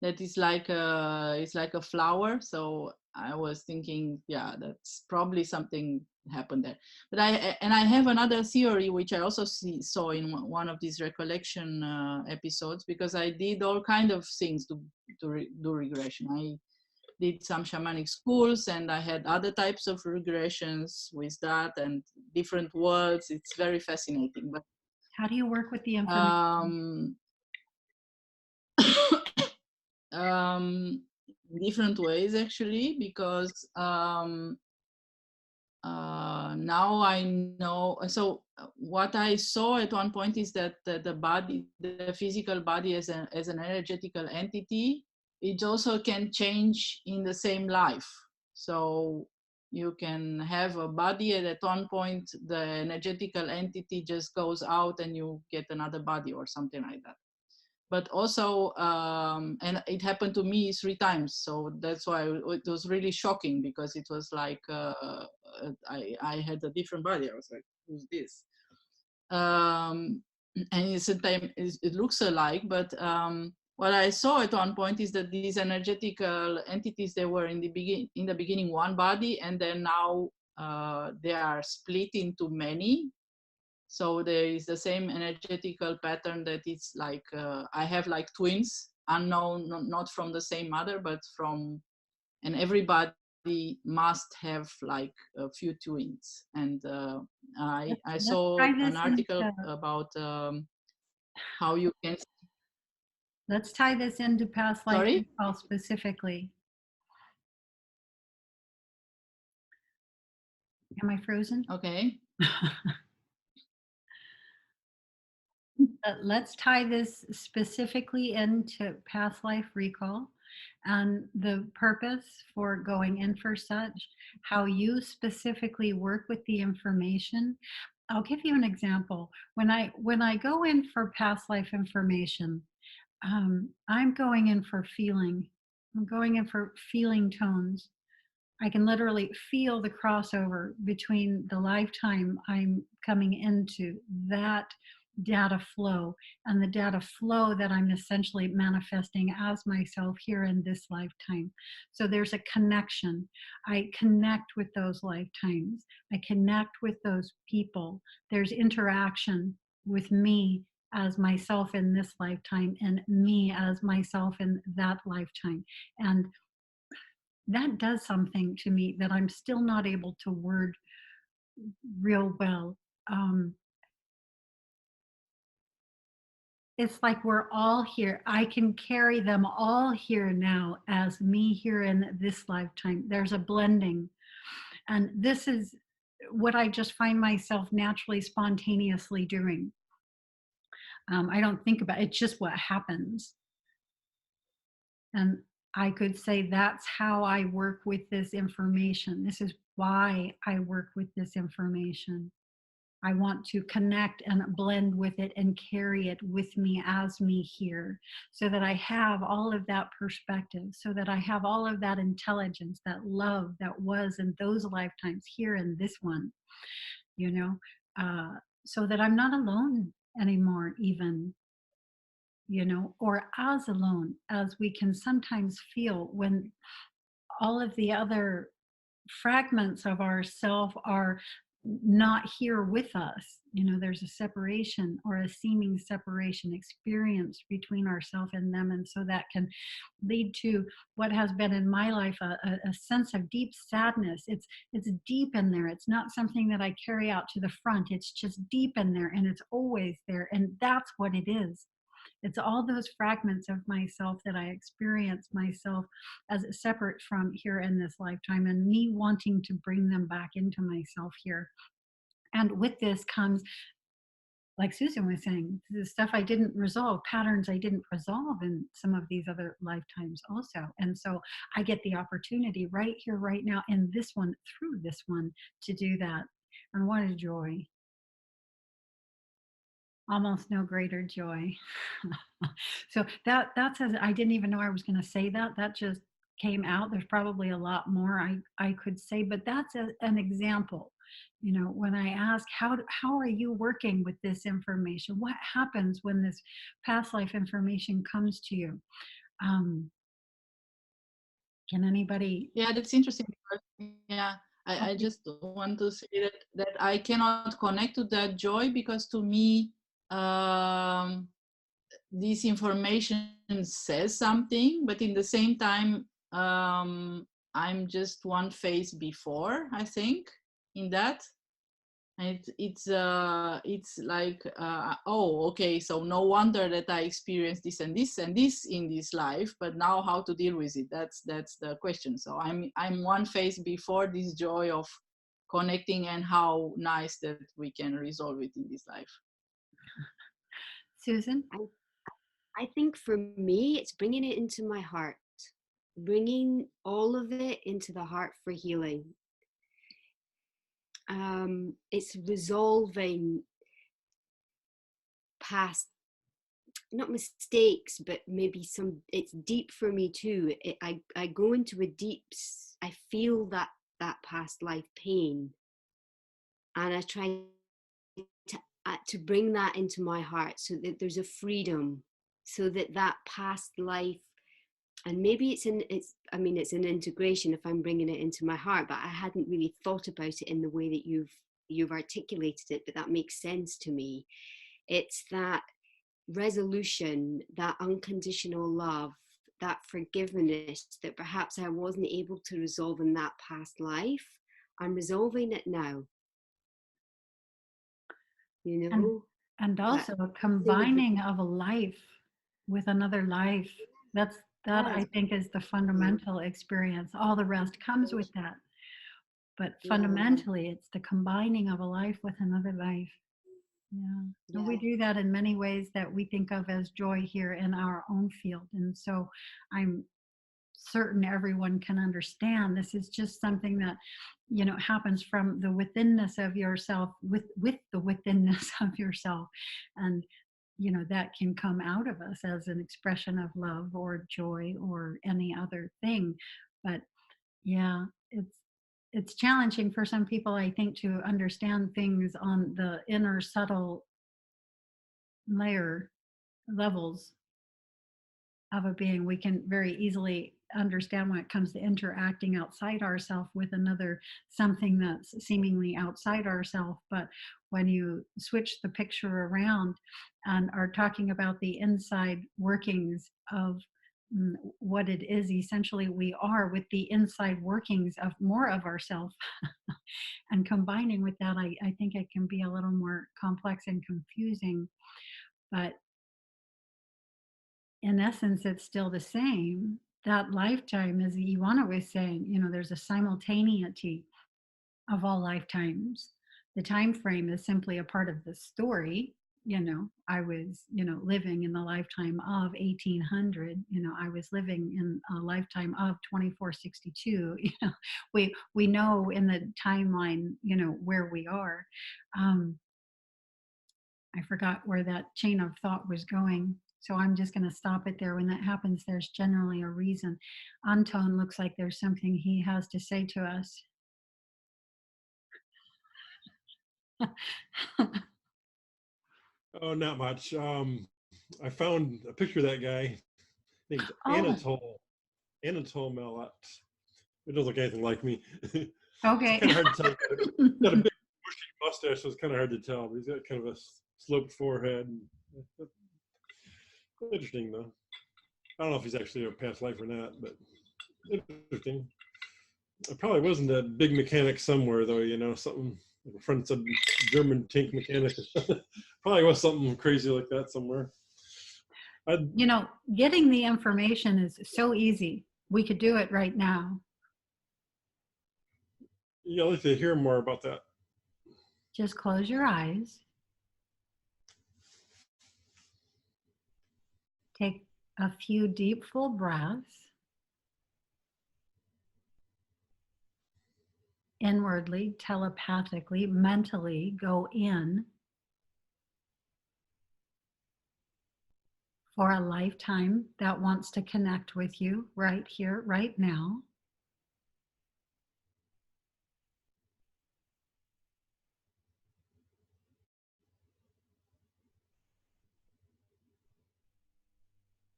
that is like it's like a flower. So I was thinking, yeah, that's probably something happened there. But I have another theory which I also saw in one of these recollection episodes, because I did all kind of things to do regression. I did some shamanic schools, and I had other types of regressions with that and different worlds. It's very fascinating. But How do you work with the information? Different ways actually, because now I know. So what I saw at one point is that the body, the physical body as an energetical entity, it also can change in the same life. So you can have a body, and at one point the energetical entity just goes out and you get another body or something like that. But also, and it happened to me 3 times, so that's why it was really shocking, because it was like I had a different body. I was like, who's this? And sometimes it looks alike, but what I saw at one point is that these energetical entities, they were in the beginning one body, and then now they are split into many. So there is the same energetical pattern that it's like I have like twins, unknown, not from the same mother, but from, and everybody must have like a few twins. And I Let's saw tie an this article into, about how you can. let's tie this into past life Sorry? recall specifically. Am I frozen? Okay. Let's tie this specifically into past life recall and the purpose for going in for such, how you specifically work with the information. I'll give you an example. When I go in for past life information, I'm going in for feeling. I'm going in for feeling tones. I can literally feel the crossover between the lifetime I'm coming into, that data flow, and the data flow that I'm essentially manifesting as myself here in this lifetime. So there's a connection. I connect with those lifetimes. I connect with those people. There's interaction with me as myself in this lifetime and me as myself in that lifetime. And that does something to me that I'm still not able to word real well. It's like we're all here. I can carry them all here now as me here in this lifetime. There's a blending. And this is what I just find myself naturally, spontaneously doing. I don't think about it, it's just what happens. And I could say that's how I work with this information. This is why I work with this information. I want to connect and blend with it and carry it with me as me here, so that I have all of that perspective, so that I have all of that intelligence, that love that was in those lifetimes here in this one, you know, so that I'm not alone anymore, even, you know, or as alone as we can sometimes feel when all of the other fragments of ourself are not here with us. You know, there's a separation or a seeming separation experienced between ourselves and them. And so that can lead to what has been in my life a sense of deep sadness. It's deep in there. It's not something that I carry out to the front. It's just deep in there, and it's always there. And that's what it is. It's all those fragments of myself that I experience myself as separate from here in this lifetime, and me wanting to bring them back into myself here. And with this comes, like Susan was saying, the stuff I didn't resolve, patterns I didn't resolve in some of these other lifetimes also. And so I get the opportunity right here, right now, in this one, through this one, to do that. And what a joy. Almost no greater joy. So that's as I didn't even know I was going to say that. That just came out. There's probably a lot more I could say, but that's an example. You know, when I ask how are you working with this information? What happens when this past life information comes to you? Can anybody? Yeah, that's interesting. Because, yeah, I Okay. just want to say that I cannot connect to that joy, because to me, this information says something, but in the same time, I'm just one phase before, I think, in that. And it's like, oh, okay, so no wonder that I experienced this and this and this in this life, but now how to deal with it? That's the question. So I'm one phase before this joy of connecting, and how nice that we can resolve it in this life. Susan? I think for me, it's bringing it into my heart, bringing all of it into the heart for healing. It's resolving past, not mistakes, but maybe some, it's deep for me too. I go into a deep, I feel that past life pain, and I try to bring that into my heart, so that there's a freedom, so that past life, and maybe it's an integration if I'm bringing it into my heart, but I hadn't really thought about it in the way that you've articulated it, but that makes sense to me. It's that resolution, that unconditional love, that forgiveness that perhaps I wasn't able to resolve in that past life. I'm resolving it now. You know? And also a combining of a life with another life. That I think is the fundamental experience. All the rest comes with that. But fundamentally, it's the combining of a life with another life. Yeah. And we do that in many ways that we think of as joy here in our own field. And so I'm certain everyone can understand this is just something that, you know, happens from the withinness of yourself, with the withinness of yourself. And you know, that can come out of us as an expression of love or joy or any other thing. But yeah, it's challenging for some people, I think, to understand things on the inner subtle levels of a being. We can very easily understand when it comes to interacting outside ourselves with another, something that's seemingly outside ourselves. But when you switch the picture around and are talking about the inside workings of what it is essentially we are, with the inside workings of more of ourselves, and combining with that, I think it can be a little more complex and confusing. But in essence, it's still the same. That lifetime, as Ivana was saying, you know, there's a simultaneity of all lifetimes. The time frame is simply a part of the story. You know, I was, you know, living in the lifetime of 1800. You know, I was living in a lifetime of 2462. You know, we know in the timeline, you know, where we are. I forgot where that chain of thought was going. So I'm just going to stop it there. When that happens, there's generally a reason. Anton looks like there's something he has to say to us. Oh, not much. I found a picture of that guy. Named Oh, Anatole Malat. It doesn't look anything like me. It's okay. kind of hard to tell. He's got a big bushy mustache, so it's kind of hard to tell. But he's got kind of a sloped forehead. Interesting, though. I don't know if he's actually a past life or not, but interesting. I probably wasn't a big mechanic somewhere, though. You know, something like a friend said, German tank mechanic. Probably was something crazy like that somewhere. You know, getting the information is so easy. We could do it right now. Yeah, I'd like to hear more about that. Just close your eyes. Take a few deep, full breaths. Inwardly, telepathically, mentally go in for a lifetime that wants to connect with you right here, right now.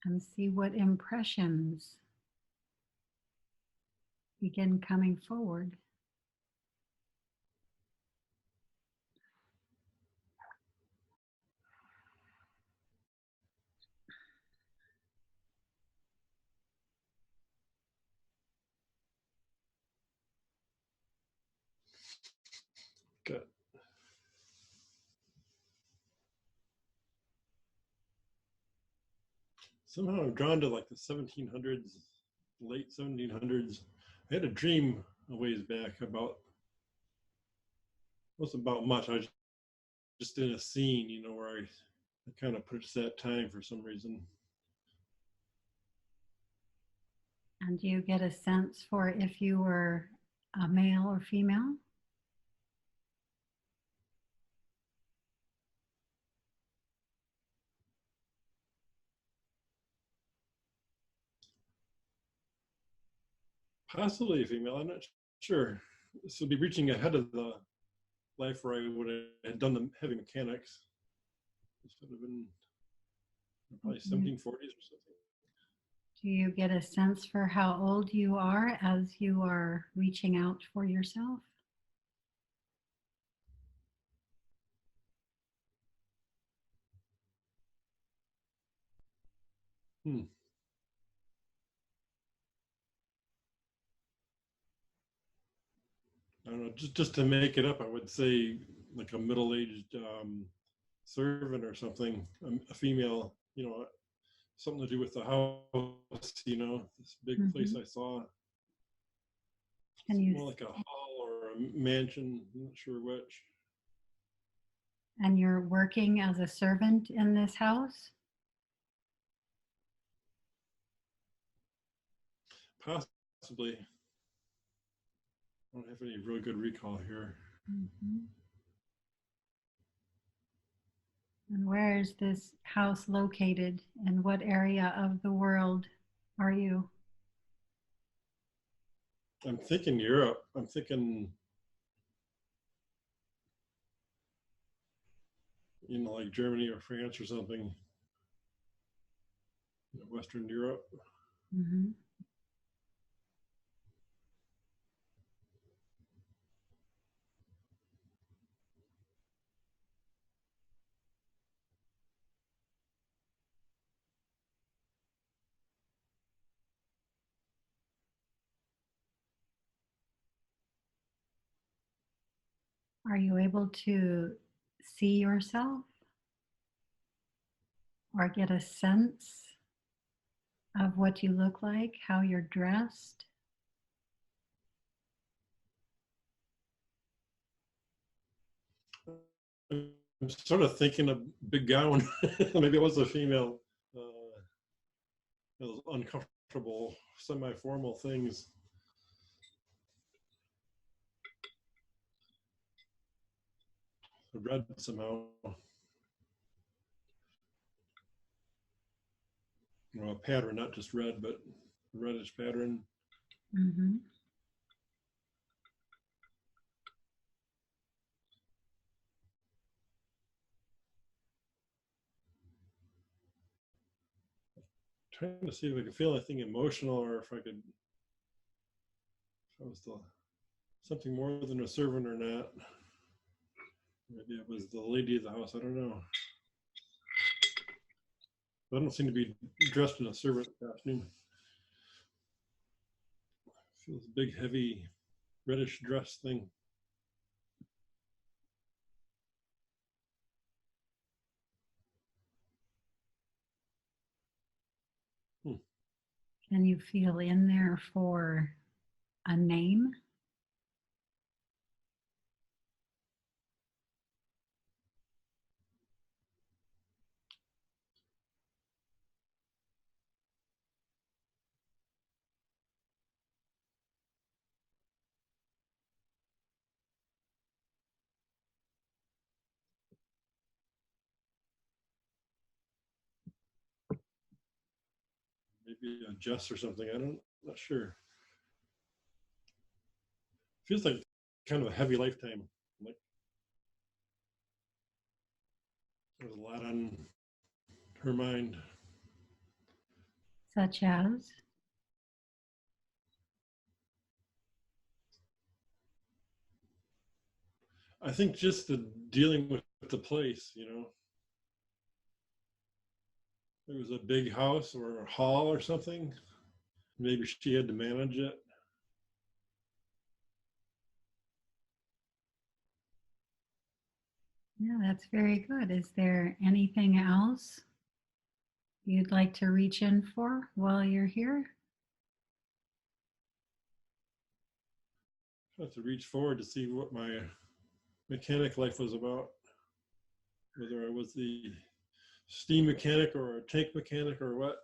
And see what impressions begin coming forward. Good. Somehow I'm drawn to like the 1700s, late 1700s. I had a dream a ways back about, wasn't about much. I was just in a scene, you know, where I kind of pushed that time for some reason. And do you get a sense for if you were a male or female? Possibly a female, I'm not sure. This would be reaching ahead of the life where I would have done the heavy mechanics. This would have been probably 1740s or something. Do you get a sense for how old you are as you are reaching out for yourself? I don't know, just to make it up, I would say like a middle-aged servant or something, a female, you know, something to do with the house, you know, this big place I saw. Can you, more like a hall or a mansion, I'm not sure which. and you're working as a servant in this house? Possibly. I don't have any real good recall here. And where is this house located? In what area of the world are you? I'm thinking Europe. I'm thinking, you know, like Germany or France or something. You know, Western Europe. Are you able to see yourself or get a sense of what you look like, how you're dressed? I'm sort of thinking a big gown. Maybe it was a female. Those uncomfortable, semi-formal things. Red somehow. You know, a pattern, not just red, but reddish pattern. Trying to see if I could feel anything emotional, or if I could, if I was something more than a servant or not. Maybe it was the lady of the house. I don't know. I don't seem to be dressed in a servant costume. Feels a big, heavy, reddish dress thing. Can you feel in there for a name? Maybe a Jess or something. I'm not sure. Feels like kind of a heavy lifetime. Like there's a lot on her mind. Such as? I think just the dealing with the place, you know. It was a big house or a hall or something. Maybe she had to manage it. Yeah, that's very good. Is there anything else you'd like to reach in for while you're here? I have to reach forward to see what my mechanic life was about. Whether I was the steam mechanic or a tank mechanic or what.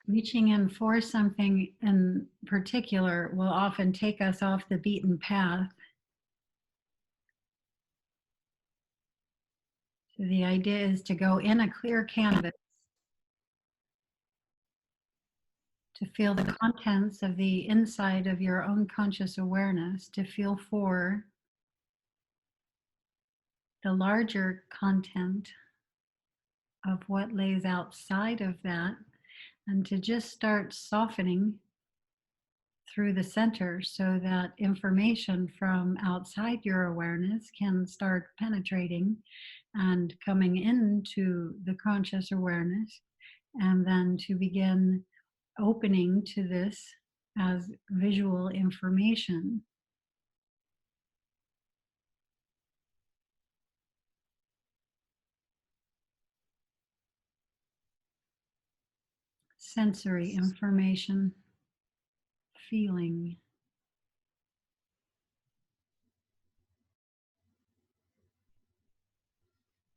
Reaching in for something in particular will often take us off the beaten path. So the idea is to go in a clear canvas, to feel the contents of the inside of your own conscious awareness, to feel for the larger content of what lays outside of that, and to just start softening through the center so that information from outside your awareness can start penetrating and coming into the conscious awareness, and then to begin opening to this as visual information. Sensory information, feeling.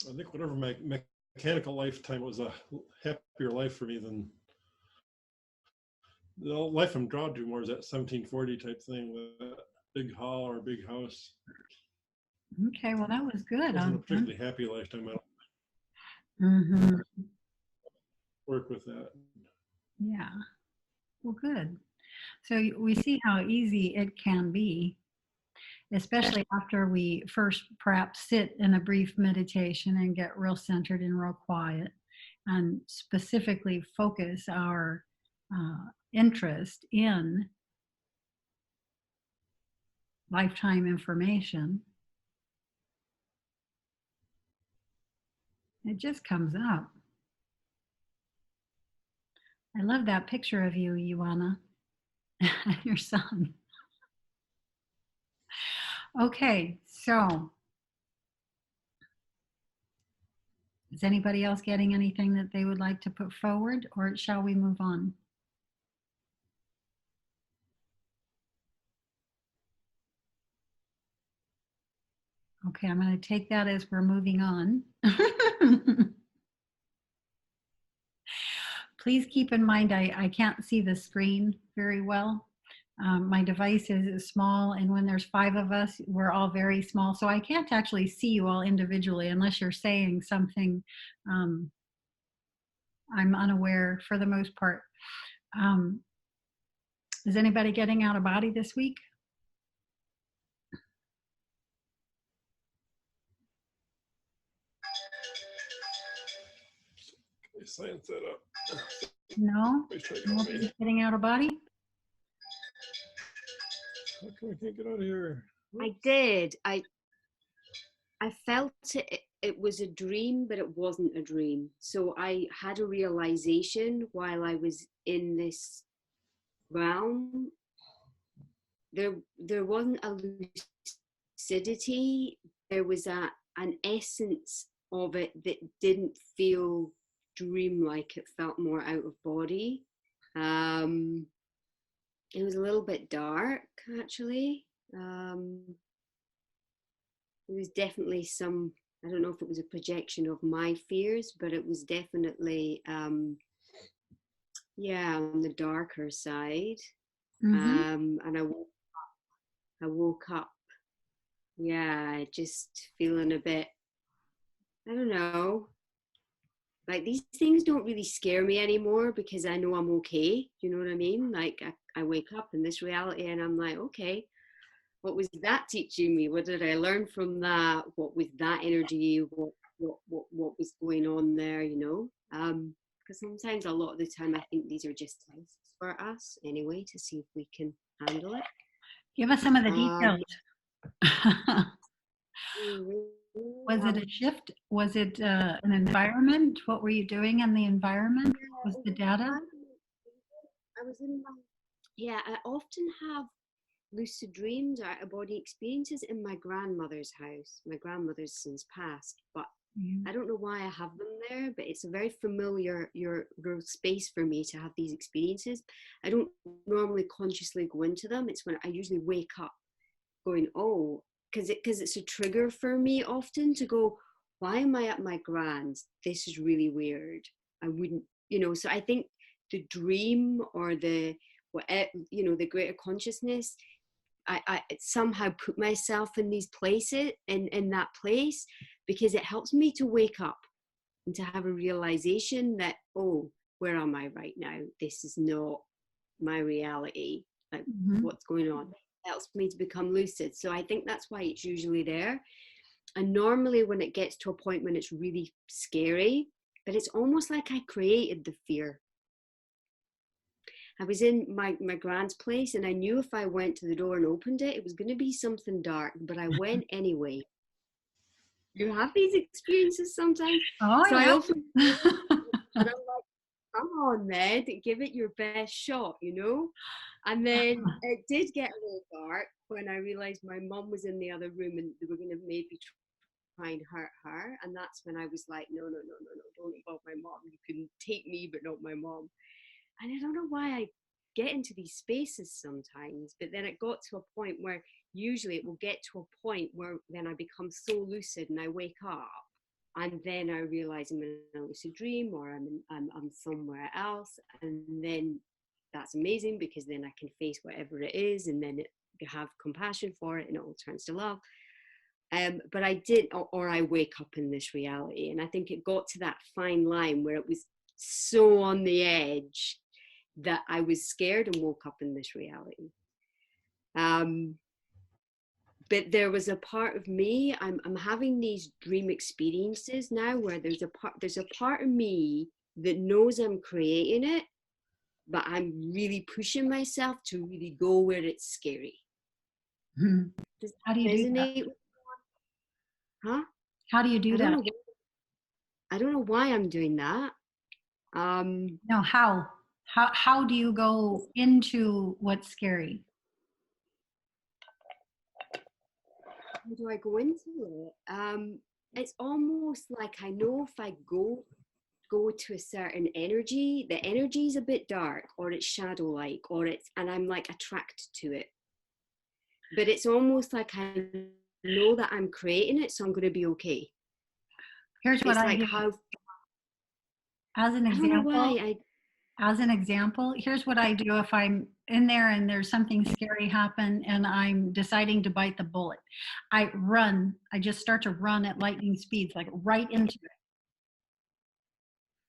I think whatever my mechanical lifetime was a happier life for me than the life I'm drawn to more is that 1740 type thing, that big hall or big house. Okay, well, that was good. It wasn't a particularly happy lifetime. I Mm-hmm. don't work with that. Yeah, well, good. So we see how easy it can be, especially after we first perhaps sit in a brief meditation and get real centered and real quiet and specifically focus our interest in lifetime information. It just comes up. I love that picture of you, Ioana, your son. Okay, so is anybody else getting anything that they would like to put forward, or shall we move on? Okay, I'm going to take that as we're moving on. Please keep in mind, I can't see the screen very well. My device is small, and when there's 5 of us, we're all very small. So I can't actually see you all individually unless you're saying something I'm unaware for the most part. Is anybody getting out of body this week? Science that up. No? Nobody's getting out of body? How come I can't get out of here? I did. I felt it was a dream, but it wasn't a dream. So I had a realization while I was in this realm. There wasn't a lucidity. There was an essence of it that didn't feel dream-like. It felt more out of body. It was a little bit dark, actually. There was definitely some, I don't know if it was a projection of my fears, but it was definitely, yeah, on the darker side. Mm-hmm. And I woke up, yeah, just feeling a bit, I don't know, like these things don't really scare me anymore because I know I'm okay. You know what I mean? Like I wake up in this reality and I'm like, okay, what was that teaching me? What did I learn from that? What was that energy? What was going on there, you know? Because sometimes, a lot of the time, I think these are just tests for us anyway, to see if we can handle it. Give us some of the Um, details. Was it a shift? Was it an environment? What were you doing in the environment? Was the data? I was in my, yeah, I often have lucid dreams or out of body experiences in my grandmother's house. My grandmother's since passed, but I don't know why I have them there, but it's a very familiar your space for me to have these experiences. I don't normally consciously go into them. It's when I usually wake up going, oh, because it's a trigger for me often to go, why am I at my grand's? This is really weird. I wouldn't, so I think the dream or the, the greater consciousness, I somehow put myself in these places, in that place, because it helps me to wake up and to have a realization that, oh, where am I right now? This is not my reality. Like, what's going on? It helps me to become lucid. So I think that's why it's usually there. And normally when it gets to a point when it's really scary, but it's almost like I created the fear. I was in my grand's place, and I knew if I went to the door and opened it, it was going to be something dark, but I went anyway. You have these experiences sometimes. Oh, so yeah. I opened and I'm like, come on, Ned, give it your best shot, And then it did get a little dark when I realized my mum was in the other room and they were going to maybe try and hurt her. And that's when I was like, no, don't involve my mom. You can take me, but not my mom. And I don't know why I get into these spaces sometimes, but then it got to a point where usually it will get to a point where then I become so lucid and I wake up and then I realize I'm in a lucid dream or I'm somewhere else. And then that's amazing because then I can face whatever it is and then you have compassion for it and it all turns to love. But I did, or I wake up in this reality. And I think it got to that fine line where it was so on the edge that I was scared and woke up in this reality. But there was a part of me, I'm having these dream experiences now where there's a part of me that knows I'm creating it, but I'm really pushing myself to really go where it's scary. Does How do you resonate? do that? Huh? How do you do that? I don't know why I'm doing that. No, how do you go into what's scary? How do I go into it? It's almost like I know if I go to a certain energy, the energy is a bit dark or it's shadow-like and I'm like attracted to it. But it's almost like I know that I'm creating it, so I'm going to be okay. Here's what I do. As an example, here's what I do if I'm in there and there's something scary happen and I'm deciding to bite the bullet. I just start to run at lightning speeds, like right into it.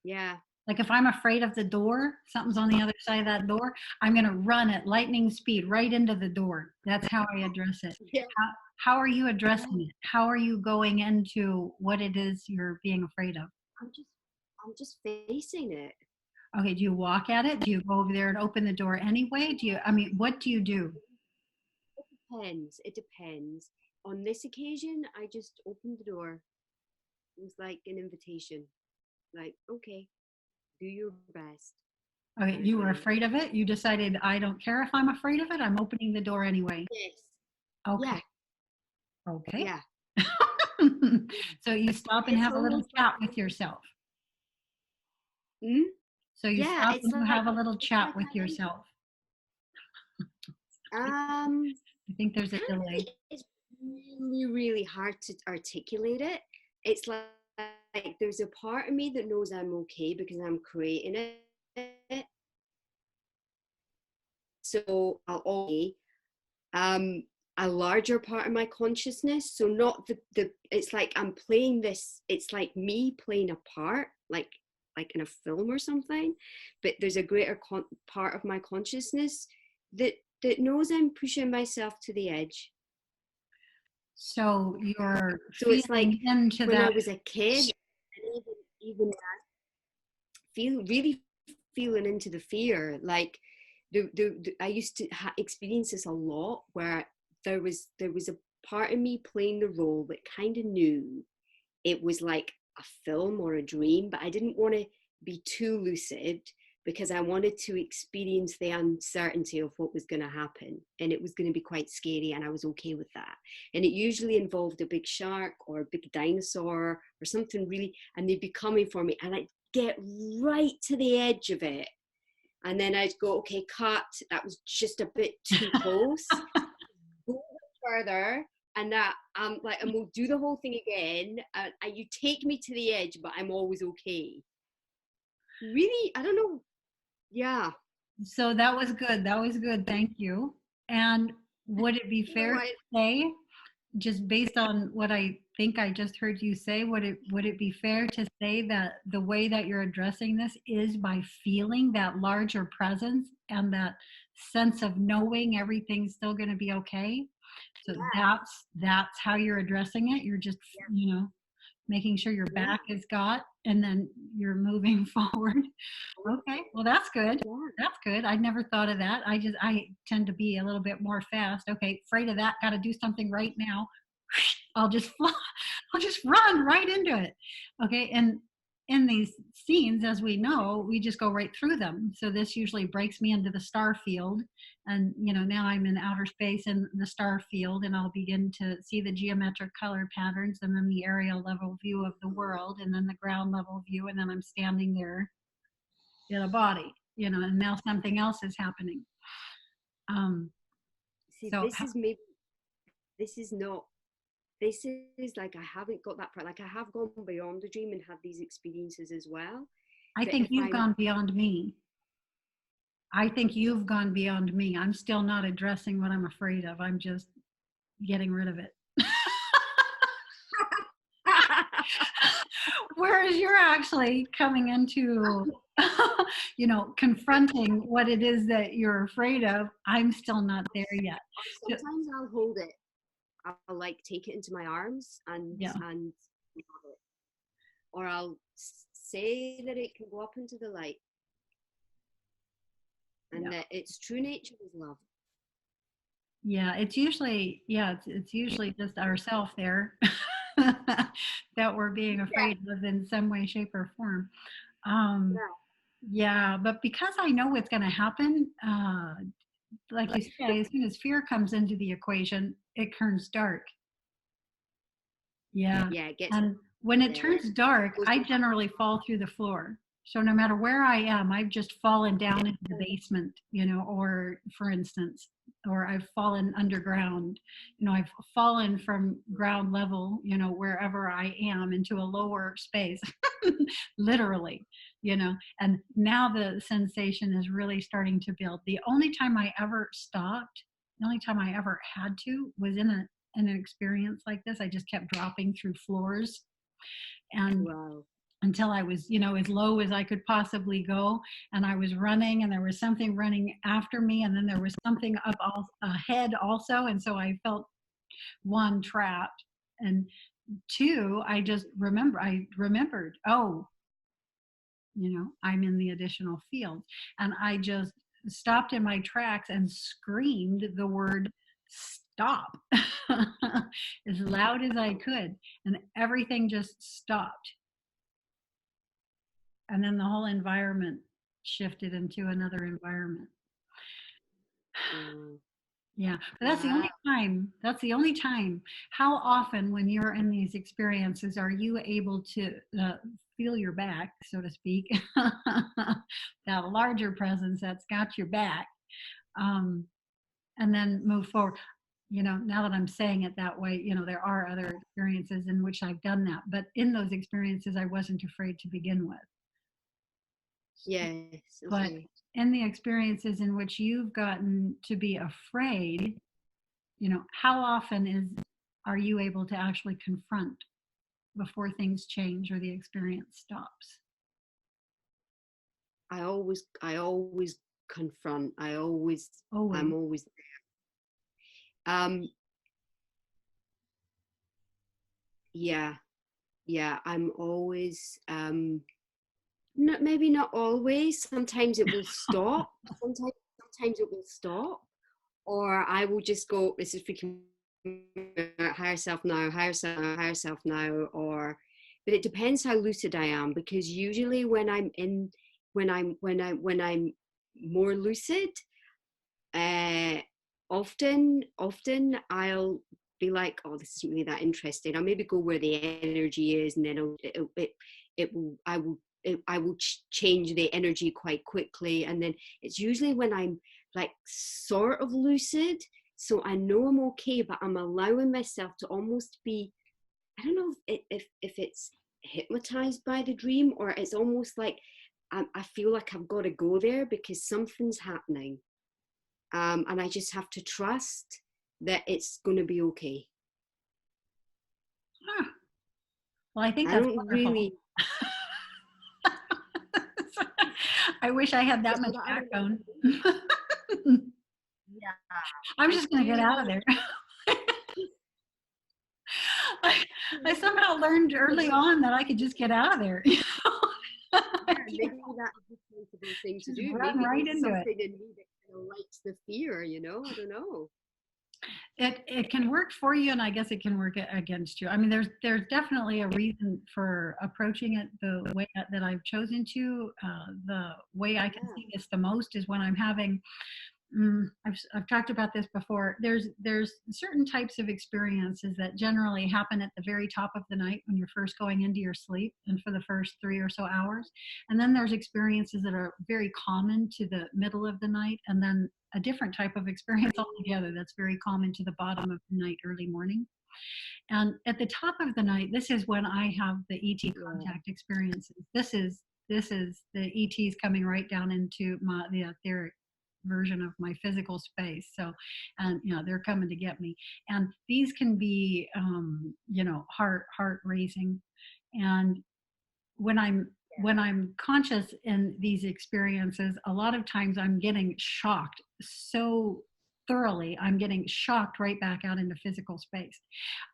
Yeah. Like if I'm afraid of the door, something's on the other side of that door, I'm going to run at lightning speed right into the door. That's how I address it. Yeah. How are you addressing it? How are you going into what it is you're being afraid of? I'm just facing it. Okay, do you walk at it? Do you go over there and open the door anyway? What do you do? It depends. On this occasion, I just opened the door. It was like an invitation. Like, okay, do your best. Okay, you were afraid of it? You decided, I don't care if I'm afraid of it, I'm opening the door anyway. Yes. Okay. Yeah. Okay. Yeah. So you stop and have a little chat with yourself. So you stop and you have a little chat with yourself. I think there's a delay. It's really, really hard to articulate it. It's like there's a part of me that knows I'm okay because I'm creating it. So I'll always a larger part of my consciousness. So not the it's like I'm playing this, it's like me playing a part, like in a film or something, but there's a greater part of my consciousness that knows I'm pushing myself to the edge. So you're it's like into when that. I was a kid, even really feeling into the fear, like I used to experience this a lot, where there was a part of me playing the role that kind of knew it was like a film or a dream, but I didn't want to be too lucid, because I wanted to experience the uncertainty of what was going to happen, and it was going to be quite scary, and I was okay with that. And it usually involved a big shark or a big dinosaur or something really, and they'd be coming for me, and I'd get right to the edge of it, and then I'd go, okay, cut, that was just a bit too close. Go further, and and we'll do the whole thing again, and you take me to the edge, but I'm always okay. Really, I don't know. Yeah. So that was good. That was good. Thank you. And would it be fair to say, just based on what I think I just heard you say, would it be fair to say that the way that you're addressing this is by feeling that larger presence and that sense of knowing everything's still going to be okay? So that's how you're addressing it. You're just, making sure your back is got, and then you're moving forward. Okay, well, that's good. That's good. I never thought of that. I tend to be a little bit more fast. Okay, afraid of that, got to do something right now. I'll just run right into it. Okay, and in these scenes, as we know, we just go right through them. So this usually breaks me into the star field, and now I'm in outer space in the star field, and I'll begin to see the geometric color patterns, and then the aerial level view of the world, and then the ground level view, and then I'm standing there in a body, and now something else is happening. See, so this is like, I haven't got that part. Like, I have gone beyond the dream and had these experiences as well. I think you've gone beyond me. I think you've gone beyond me. I'm still not addressing what I'm afraid of. I'm just getting rid of it. Whereas you're actually coming into, confronting what it is that you're afraid of. I'm still not there yet. Sometimes I'll hold it. I'll like take it into my arms and or I'll say that it can go up into the light, and that its true nature is love. Yeah, it's usually it's usually just ourself there that we're being afraid of in some way, shape, or form. But because I know what's going to happen, like you say, as soon as fear comes into the equation, it turns dark. And when it turns dark, I generally fall through the floor. So no matter where I am, I've just fallen down into the basement, or for instance, or I've fallen underground, I've fallen from ground level, wherever I am, into a lower space, literally, and now the sensation is really starting to build. The only time I ever stopped, the only time I ever had to, was in an experience like this. I just kept dropping through floors, and until I was, as low as I could possibly go, and I was running, and there was something running after me, and then there was something up ahead also, and so I felt, one, trapped, and two, I remembered, I'm in the additional field, and I just stopped in my tracks and screamed the word stop as loud as I could, and everything just stopped. And then the whole environment shifted into another environment. But that's the only time. That's the only time. How often, when you're in these experiences, are you able to feel your back, so to speak, that larger presence that's got your back, and then move forward? Now that I'm saying it that way, there are other experiences in which I've done that, but in those experiences, I wasn't afraid to begin with. Yes. But in the experiences in which you've gotten to be afraid, how often are you able to actually confront before things change or the experience stops? I always confront. I'm always there. I'm always maybe not always. Sometimes it will stop. sometimes it will stop, or I will just go, this is freaking higher self now, higher self now, higher self now, or, but it depends how lucid I am, because usually when I'm more lucid, often I'll be like, oh, this isn't really that interesting. I'll maybe go where the energy is, and then I will change the energy quite quickly. And then it's usually when I'm like sort of lucid, so I know I'm okay, but I'm allowing myself to almost be, I don't know if it's hypnotized by the dream, or it's almost like I feel like I've got to go there because something's happening. And I just have to trust that it's going to be okay. Huh. Well, I think I that's don't wonderful. really. I wish I had that So much that I don't backbone. Yeah. I'm just going to get out of there. I somehow learned early on that I could just get out of there. Yeah, maybe that's the sensible thing to Just do. run Maybe right there's into it. something in me that kind of likes the fear, you know? I don't know. It can work for you, and I guess it can work against you. I mean, there's definitely a reason for approaching it the way that I've chosen to. The way I can see this the most is when I'm having. I've talked about this before. There's certain types of experiences that generally happen at the very top of the night when you're first going into your sleep, and for the first 3 or so hours. And then there's experiences that are very common to the middle of the night, and then a different type of experience altogether that's very common to the bottom of the night, early morning. And at the top of the night, this is when I have the ET contact experiences. This is the ETs coming right down into the etheric version of my physical space. So, and they're coming to get me. And these can be, heart racing. And when I'm conscious in these experiences, a lot of times I'm getting shocked so thoroughly. I'm getting shocked right back out into physical space.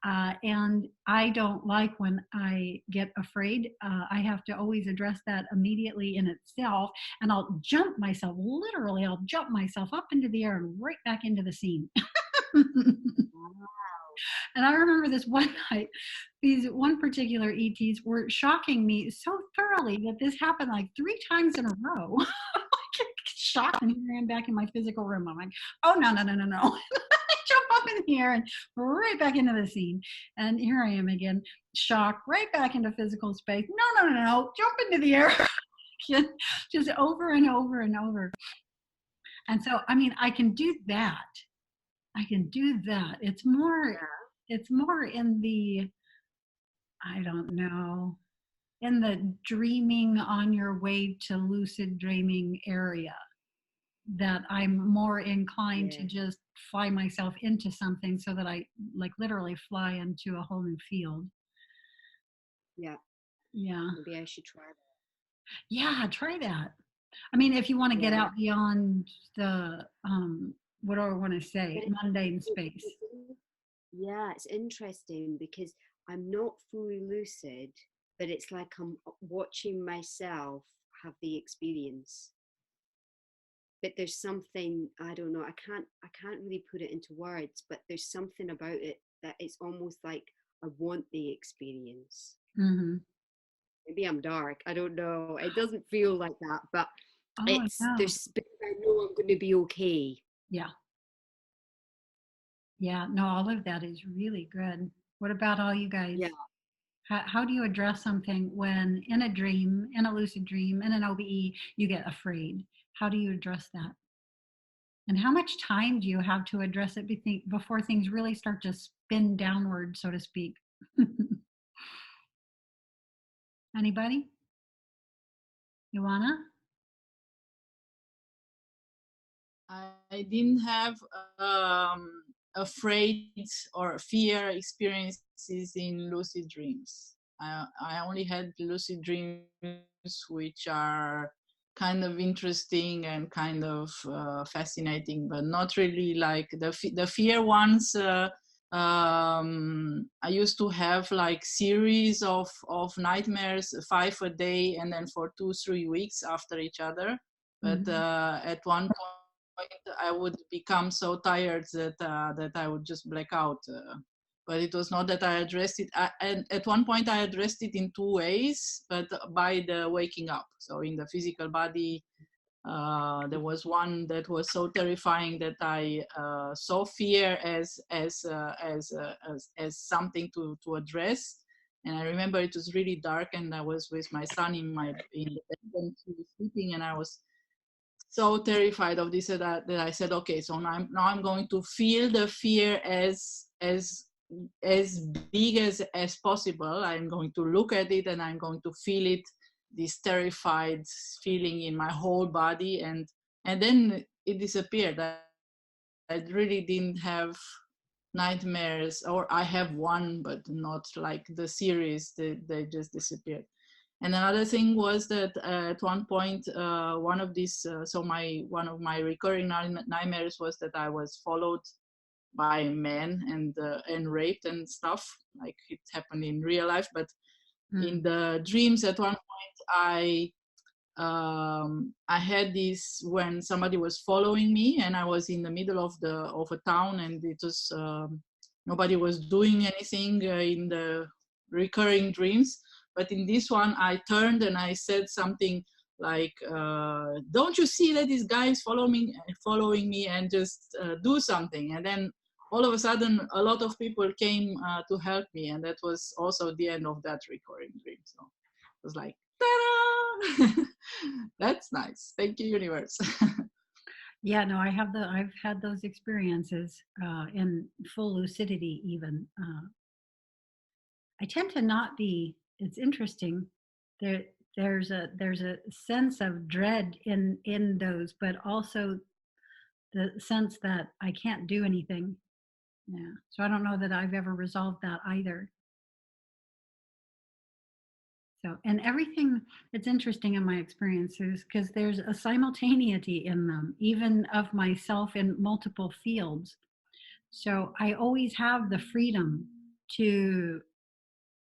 And I don't like when I get afraid. I have to always address that immediately in itself. And I'll jump myself, literally, I'll jump myself up into the air and right back into the scene. And I remember this one night, these one particular ETs were shocking me so thoroughly that this happened like 3 times in a row. Shocked, and ran back in my physical room. I'm like, oh, no. I jump up in the air and right back into the scene. And here I am again, shocked, right back into physical space. No, jump into the air. Just over and over and over. And so, I mean, I can do that. It's more in the, I don't know, in the dreaming on your way to lucid dreaming area, that I'm more inclined to just fly myself into something so that I like literally fly into a whole new field. Yeah. Maybe I should try that. Yeah, try that. I mean, if you want to get out beyond the, what do I want to say, mundane space. Yeah, it's interesting because I'm not fully lucid, but it's like I'm watching myself have the experience. But there's something, I don't know, I can't really put it into words, but there's something about it that it's almost like I want the experience. Mm-hmm. Maybe I'm dark, I don't know. It doesn't feel like that, but there's I know I'm going to be okay. Yeah, no, all of that is really good. What about all you guys? Yeah. How do you address something when in a dream, in a lucid dream, in an OBE, you get afraid? How do you address that? And how much time do you have to address it before things really start to spin downward, so to speak? Anybody? Ioana? I didn't have afraid or fear experiences in lucid dreams. I only had lucid dreams which are kind of interesting and kind of fascinating, but not really like the fear ones. I used to have like series of nightmares, 5 a day, and then for 2-3 weeks after each other. But at one point I would become so tired that that I would just black out. But it was not that I addressed it. And at one point I addressed it in 2 ways, but by the waking up. So in the physical body, there was one that was so terrifying that I saw fear as something to address. And I remember it was really dark, and I was with my son in the bed, and he was sleeping, and I was so terrified of this that I said, okay, so now I'm going to feel the fear as big as possible. I'm going to look at it, and I'm going to feel it, this terrified feeling in my whole body, and then it disappeared. I really didn't have nightmares, or I have one, but not like the series. They just disappeared. And another thing was that at one point, one of my recurring nightmares was that I was followed by men and raped and stuff, like it happened in real life. But in the dreams, at one point, I had this when somebody was following me, and I was in the middle of a town, and it was nobody was doing anything in the recurring dreams. But in this one, I turned and I said something like, "Don't you see that this guy is following me, and just do something?" And then all of a sudden, a lot of people came to help me, and that was also the end of that recurring dream. So it was like, ta-da! That's nice. Thank you, universe. Yeah, no, I've had those experiences in full lucidity even. I tend to not be, it's interesting. There's a sense of dread in those, but also the sense that I can't do anything. Yeah. So I don't know that I've ever resolved that either. So, and everything, it's interesting in my experiences because there's a simultaneity in them, even of myself in multiple fields. So I always have the freedom to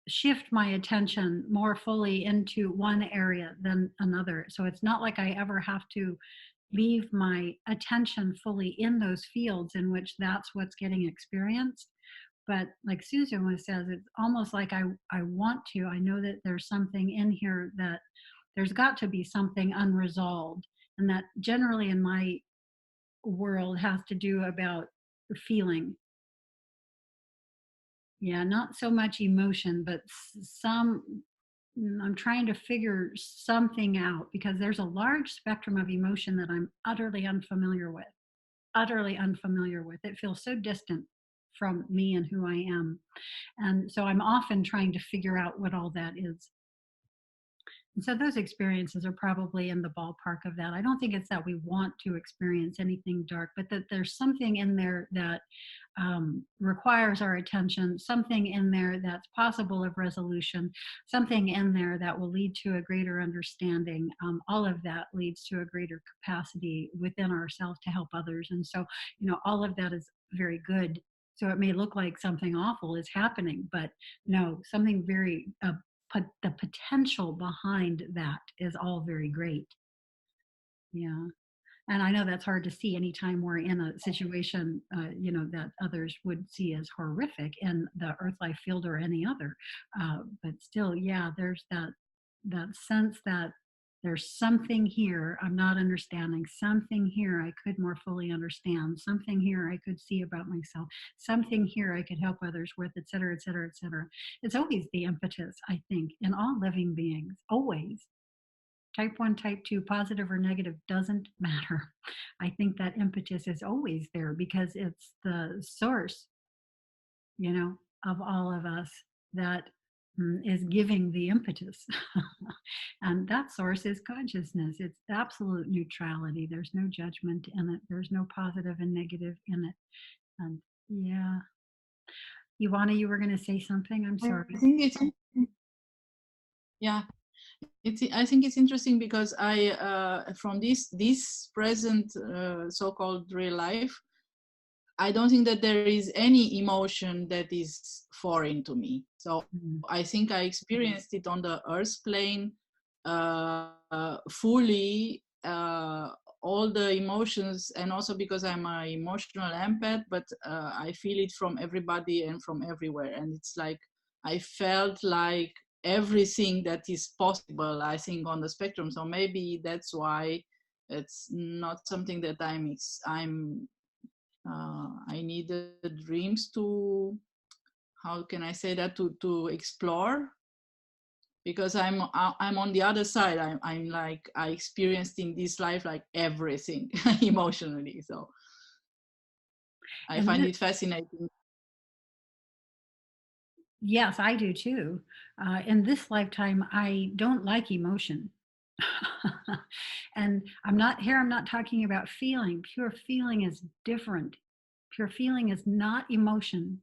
shift my attention more fully into one area than another. So it's not like I ever have to leave my attention fully in those fields in which that's what's getting experienced. But like Susan says, it's almost like I want to. I know that there's something in here that there's got to be something unresolved. And that generally in my world has to do about feeling. Yeah, not so much emotion, but I'm trying to figure something out because there's a large spectrum of emotion that I'm utterly unfamiliar with. It feels so distant from me and who I am. And so I'm often trying to figure out what all that is. And so those experiences are probably in the ballpark of that. I don't think it's that we want to experience anything dark, but that there's something in there that requires our attention, something in there that's possible of resolution, something in there that will lead to a greater understanding. All of that leads to a greater capacity within ourselves to help others. And so, all of that is very good. So it may look like something awful is happening, but no, something very the potential behind that is all very great. Yeah. And I know that's hard to see anytime we're in a situation, that others would see as horrific in the earth life field or any other. But still, yeah, there's that sense that there's something here I'm not understanding, something here I could more fully understand, something here I could see about myself, something here I could help others with, et cetera, et cetera, et cetera. It's always the impetus, I think, in all living beings, always. Type 1, type 2, positive or negative, doesn't matter. I think that impetus is always there because it's the source, of all of us that is giving the impetus. And that source is consciousness. It's absolute neutrality. There's no judgment in it. There's no positive and negative in it. And yeah. Ivana, you were going to say something? I'm sorry. I think it's, yeah. I think it's interesting because from this present so-called real life, I don't think that there is any emotion that is foreign to me. So I think I experienced it on the earth plane fully all the emotions, and also because I'm an emotional empath, but I feel it from everybody and from everywhere. And it's like, I felt like everything that is possible, I think, on the spectrum. So maybe that's why it's not something that I need the dreams to, how can I say that, to explore, because I'm on the other side. I'm like, I experienced in this life like everything emotionally. So I And find it fascinating. yes, I do too. In this lifetime, I don't like emotion. And I'm not talking about feeling. Pure feeling is different. Pure feeling is not emotion.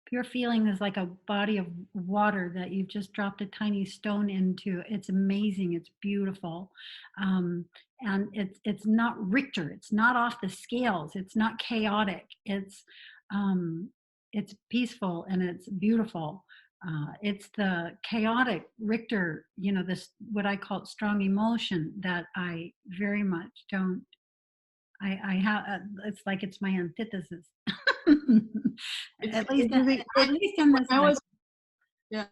Pure feeling is like a body of water that you've just dropped a tiny stone into. It's amazing. It's beautiful. And it's not Richter. It's not off the scales. It's not chaotic. It's peaceful and it's beautiful. It's the chaotic Richter, this, what I call strong emotion, that I very much don't. I have. It's like it's my antithesis. At least, at least in this life. Yeah,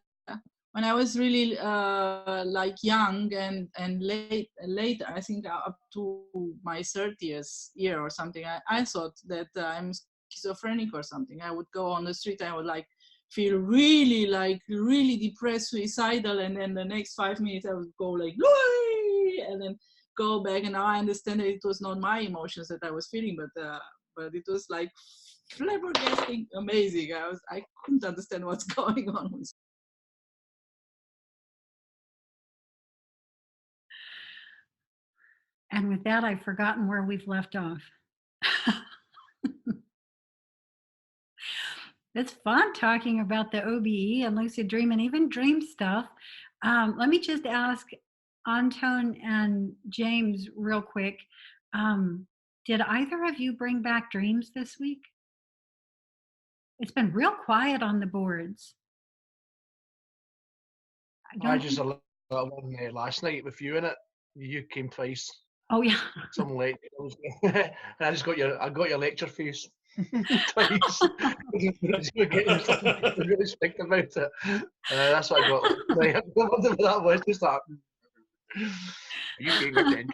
when I was really like young and later, I think up to my 30th year or something, I thought that I'm schizophrenic or something. I would go on the street, I would like feel really depressed, suicidal, and then the next 5 minutes I would go like, and then go back. And now I understand that it was not my emotions that I was feeling, but it was like flabbergasting, amazing. I couldn't understand what's going on with. And with that, I've forgotten where we've left off. It's fun talking about the OBE and lucid dream and even dream stuff. Let me just ask Anton and James real quick. Did either of you bring back dreams this week? It's been real quiet on the boards. I just a one last night with you in it. You came twice. Oh yeah. Some late. And I got your lecture face twice. I was getting something really strict about it. That's what I got. Like, I wonder what that was. Just that. Are you paying attention?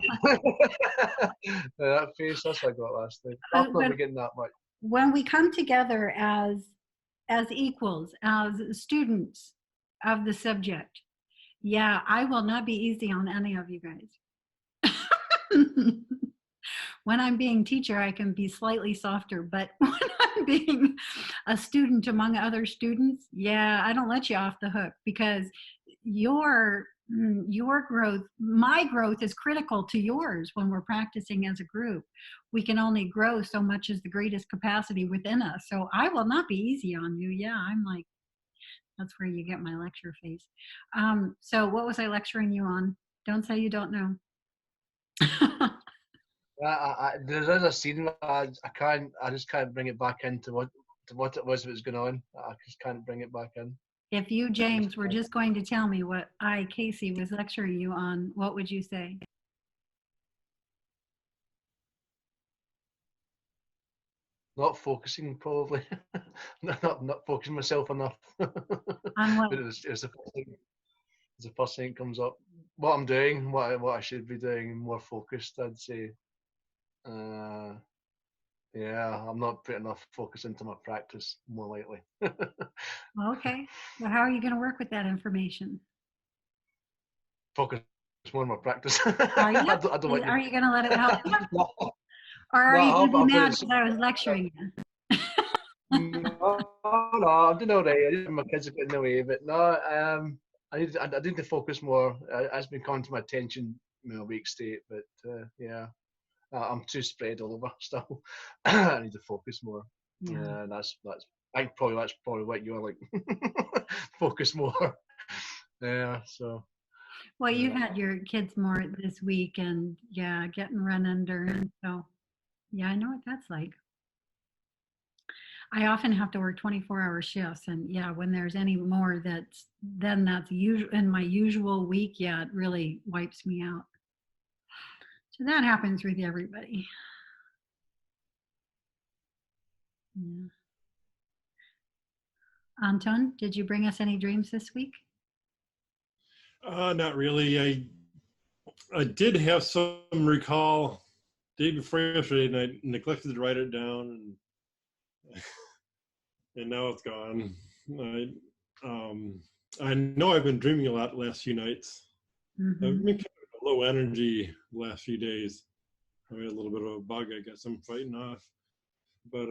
That face. That's what I got last night. I'm not getting that much. When we come together as equals, as students of the subject, yeah, I will not be easy on any of you guys. When I'm being teacher, I can be slightly softer, but when I'm being a student among other students, yeah, I don't let you off the hook, because your growth, my growth, is critical to yours. When we're practicing as a group, we can only grow so much as the greatest capacity within us. So I will not be easy on you. Yeah, I'm like, that's where you get my lecture face. So what was I lecturing you on? Don't say you don't know. There is a scene I just can't bring it back into what it was that was going on. I just can't bring it back in. If you, James, were just going to tell me what Casey, was lecturing you on, what would you say? Not focusing, probably. not focusing myself enough. On what? But it was the first thing that comes up. What I'm doing, what I should be doing, more focused, I'd say. Yeah, I'm not putting enough focus into my practice, more likely. Okay. Well, how are you going to work with that information? Focus more on my practice. Are you? I don't want Are you going to let it help you? No, Or are you going to be mad it's- because I was lecturing you? no, I'm doing all right. My kids are getting in the way, but no, I need to focus more. It's been coming to my attention in a weak state, but yeah, I'm too spread all over still. I need to focus more. Yeah. That's that's probably what you're like. Focus more. Yeah. So. Well, you had your kids more this week, and yeah, getting run under, and so yeah, I know what that's like. I often have to work 24-hour shifts, and yeah, when there's any more that's usual in my usual week, yeah, it really wipes me out. So that happens with everybody. Yeah. Anton, did you bring us any dreams this week? Not really. I did have some recall day before yesterday, and I neglected to write it down, and now it's gone. I know I've been dreaming a lot the last few nights. Mm-hmm. I've been kind of low energy the last few days. I had a little bit of a bug I guess I'm fighting off. But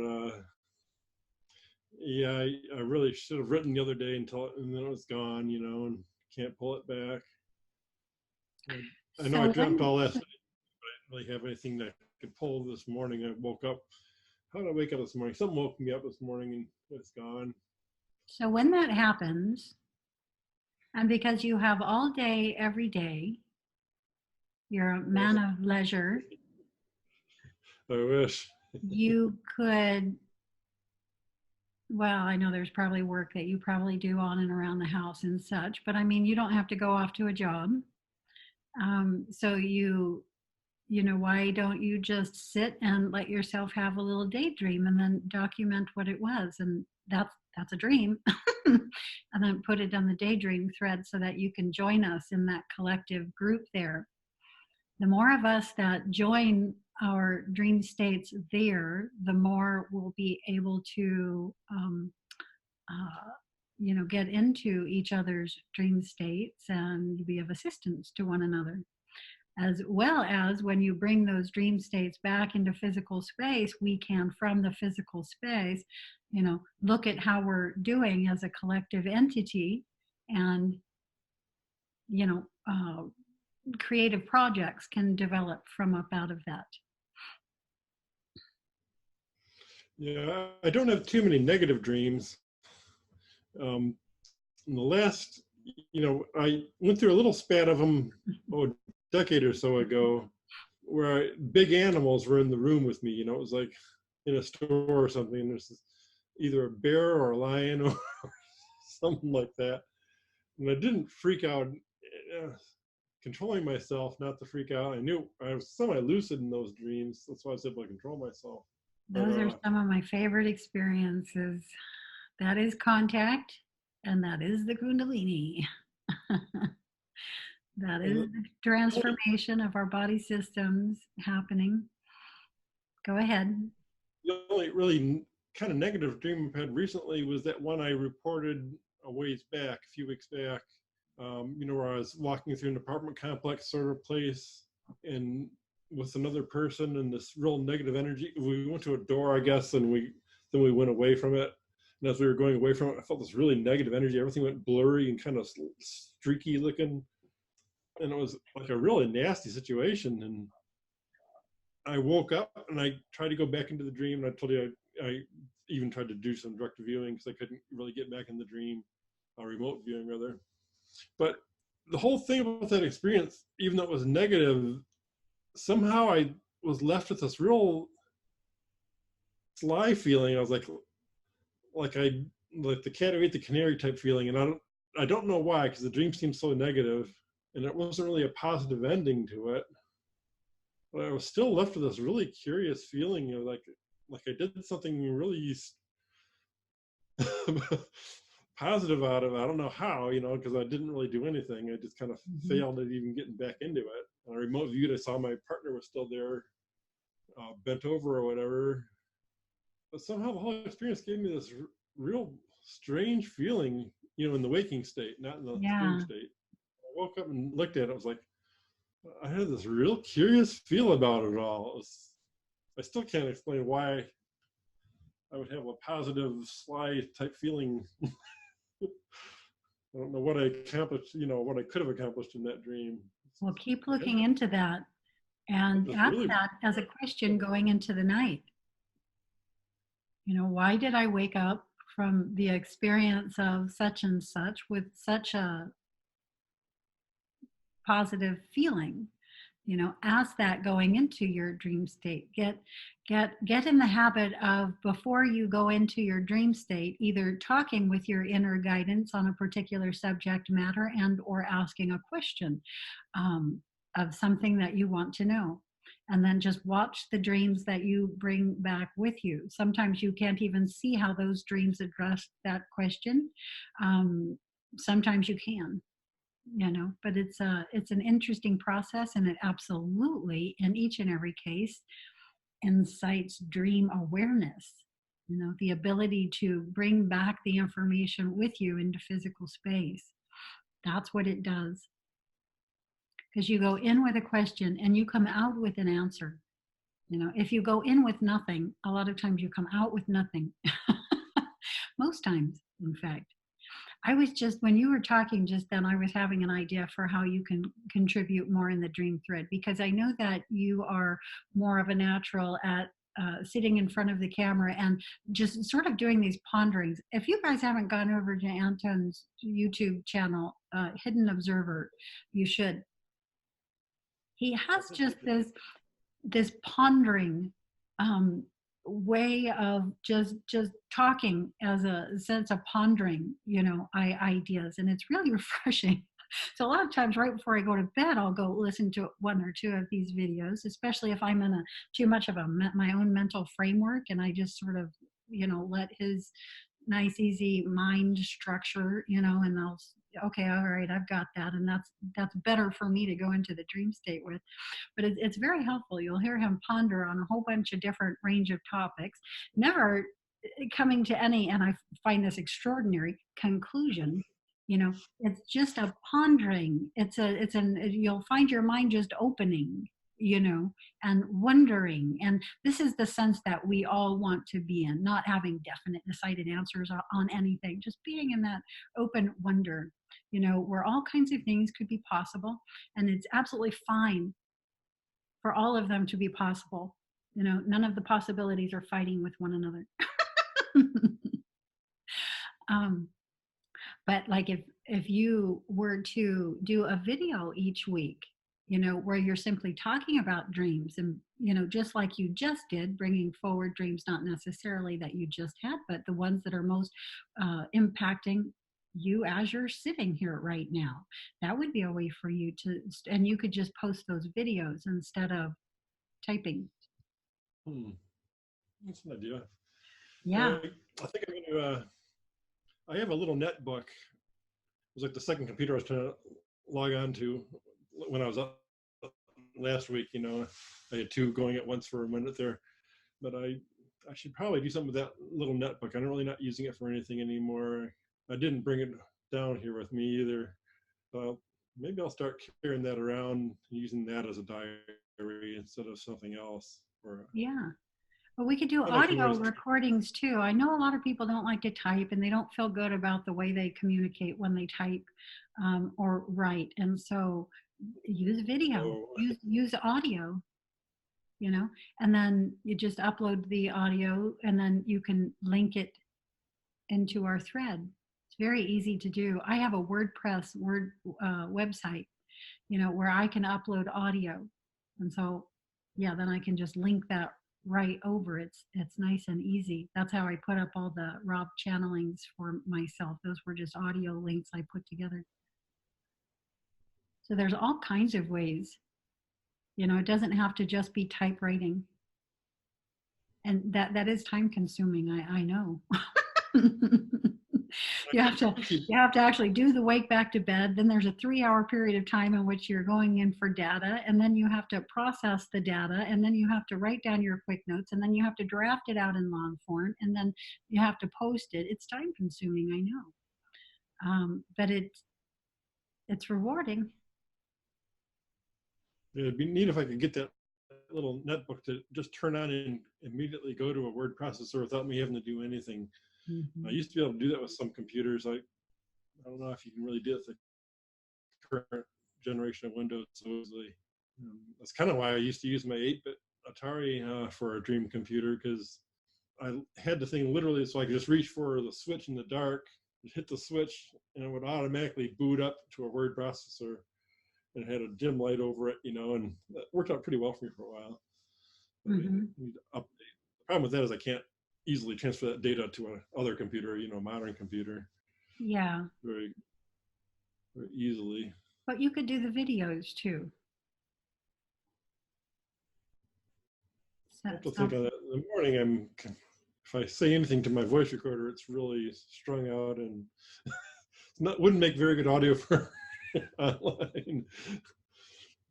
yeah, I really should have written the other day and then it was gone, and can't pull it back. I know I dreamt all last night, but I didn't really have anything that I could pull this morning. I woke up. How did I wake up this morning? Something woke me up this morning and it's gone. So when that happens, and because you have all day, every day, you're a man of leisure, I wish. you could, well, I know there's probably work that you probably do on and around the house and such, but I mean, you don't have to go off to a job. So why don't you just sit and let yourself have a little daydream and then document what it was? And that's a dream. And then put it on the daydream thread so that you can join us in that collective group there. The more of us that join our dream states there, the more we'll be able to get into each other's dream states and be of assistance to one another. As well as when you bring those dream states back into physical space, we can, from the physical space, look at how we're doing as a collective entity, and creative projects can develop from up out of that. Yeah, I don't have too many negative dreams. In the last, I went through a little spat of them a decade or so ago, where big animals were in the room with me. It was like in a store or something. There's either a bear or a lion or something like that, and I didn't freak out. Controlling myself not to freak out. I knew I was semi-lucid in those dreams. That's why I was able to control myself. Those are some of my favorite experiences. That is contact, and that is the Kundalini. That is the transformation of our body systems happening. Go ahead. The only really kind of negative dream I've had recently was that one I reported a ways back, a few weeks back, where I was walking through an apartment complex sort of place and with another person, and this real negative energy. We went to a door, I guess, and then we went away from it. And as we were going away from it, I felt this really negative energy. Everything went blurry and kind of streaky looking. And it was like a really nasty situation. And I woke up and I tried to go back into the dream. And I told you I even tried to do some direct viewing because I couldn't really get back in the dream, remote viewing rather. But the whole thing about that experience, even though it was negative, somehow I was left with this real sly feeling. I was like the cat who ate the canary type feeling. And I don't know why, because the dream seemed so negative and it wasn't really a positive ending to it. But I was still left with this really curious feeling of like I did something really positive out of it. I don't know how, because I didn't really do anything. I just kind of failed at even getting back into it. On a remote viewed, I saw my partner was still there, bent over or whatever. But somehow the whole experience gave me this real strange feeling, in the waking state, not in the dream state. I woke up and looked at it. I was like, I had this real curious feel about it all. I still can't explain why I would have a positive, sly type feeling. I don't know what I accomplished, what I could have accomplished in that dream. Well, keep looking into that and ask that as a question going into the night. Why did I wake up from the experience of such and such with such a positive feeling? Ask that going into your dream state. Get in the habit of, before you go into your dream state, either talking with your inner guidance on a particular subject matter and or asking a question of something that you want to know. and then just watch the dreams that you bring back with you. Sometimes you can't even see how those dreams address that question. Sometimes you can, but it's an interesting process, and it absolutely, in each and every case, incites dream awareness, the ability to bring back the information with you into physical space. That's what it does. Because you go in with a question and you come out with an answer. If you go in with nothing, a lot of times you come out with nothing. Most times, in fact. I was just, when you were talking just then, I was having an idea for how you can contribute more in the dream thread, because I know that you are more of a natural at sitting in front of the camera and just sort of doing these ponderings. If you guys haven't gone over to Anton's YouTube channel, Hidden Observer, you should. He has just this pondering way of just talking as a sense of pondering, ideas, and it's really refreshing. So a lot of times right before I go to bed, I'll go listen to one or two of these videos, especially if I'm in too much of my own mental framework, and I just sort of, let his nice, easy mind structure, and I'll, okay, all right, I've got that. And that's better for me to go into the dream state with. But it's very helpful. You'll hear him ponder on a whole bunch of different range of topics, never coming to any, and I find this extraordinary, conclusion. It's just a pondering. You'll find your mind just opening, and wondering. And this is the sense that we all want to be in, not having definite, decided answers on anything, just being in that open wonder, where all kinds of things could be possible. And it's absolutely fine for all of them to be possible. None of the possibilities are fighting with one another. But like if you were to do a video each week, where you're simply talking about dreams, and, just like you just did, bringing forward dreams, not necessarily that you just had, but the ones that are most impacting you as you're sitting here right now. That would be a way for you to, and you could just post those videos instead of typing. That's an idea. Yeah. I think I'm going to, I have a little netbook. It was like the second computer I was trying to log on to when I was up last week. I had two going at once for a minute there, but I should probably do something with that little netbook. I'm really not using it for anything anymore. I didn't bring it down here with me either. Maybe I'll start carrying that around, using that as a diary instead of something else. Yeah. Well, we could do audio recordings too. I know a lot of people don't like to type, and they don't feel good about the way they communicate when they type or write. And so use video, use audio, and then you just upload the audio, and then you can link it into our thread. It's very easy to do. I have a WordPress website, where I can upload audio. And so, yeah, then I can just link that right over. It's nice and easy. That's how I put up all the Rob channelings for myself. Those were just audio links I put together. So there's all kinds of ways. It doesn't have to just be typewriting. And that is time consuming, I know. You have to actually do the wake back to bed. Then there's a 3-hour period of time in which you're going in for data, and then you have to process the data, and then you have to write down your quick notes, and then you have to draft it out in long form, and then you have to post it. It's time consuming, I know, but it's rewarding. It'd be neat if I could get that little netbook to just turn on and immediately go to a word processor without me having to do anything. I used to be able to do that with some computers. I don't know if you can really do it with the current generation of Windows so easily. That's kind of why I used to use my 8-bit Atari for a dream computer, because I had the thing literally so I could just reach for the switch in the dark, hit the switch, and it would automatically boot up to a word processor. And it had a dim light over it, and that worked out pretty well for me for a while. Mm-hmm. The problem with that is I can't easily transfer that data to another computer, a modern computer. Yeah. Very, very easily. But you could do the videos too. I have to think of that. In the morning, if I say anything to my voice recorder, it's really strung out and wouldn't make very good audio for online.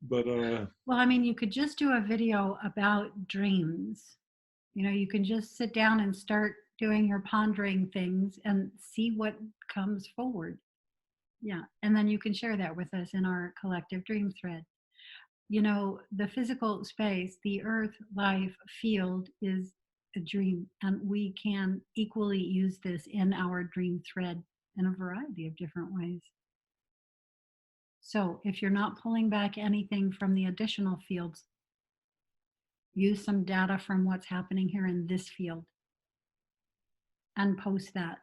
But well, I mean, you could just do a video about dreams. You know, you can just sit down and start doing your pondering things and see what comes forward. Yeah, and then you can share that with us in our collective dream thread. You know, the physical space, the earth life field is a dream, and we can equally use this in our dream thread in a variety of different ways. So if you're not pulling back anything from the additional fields, use some data from what's happening here in this field and post that,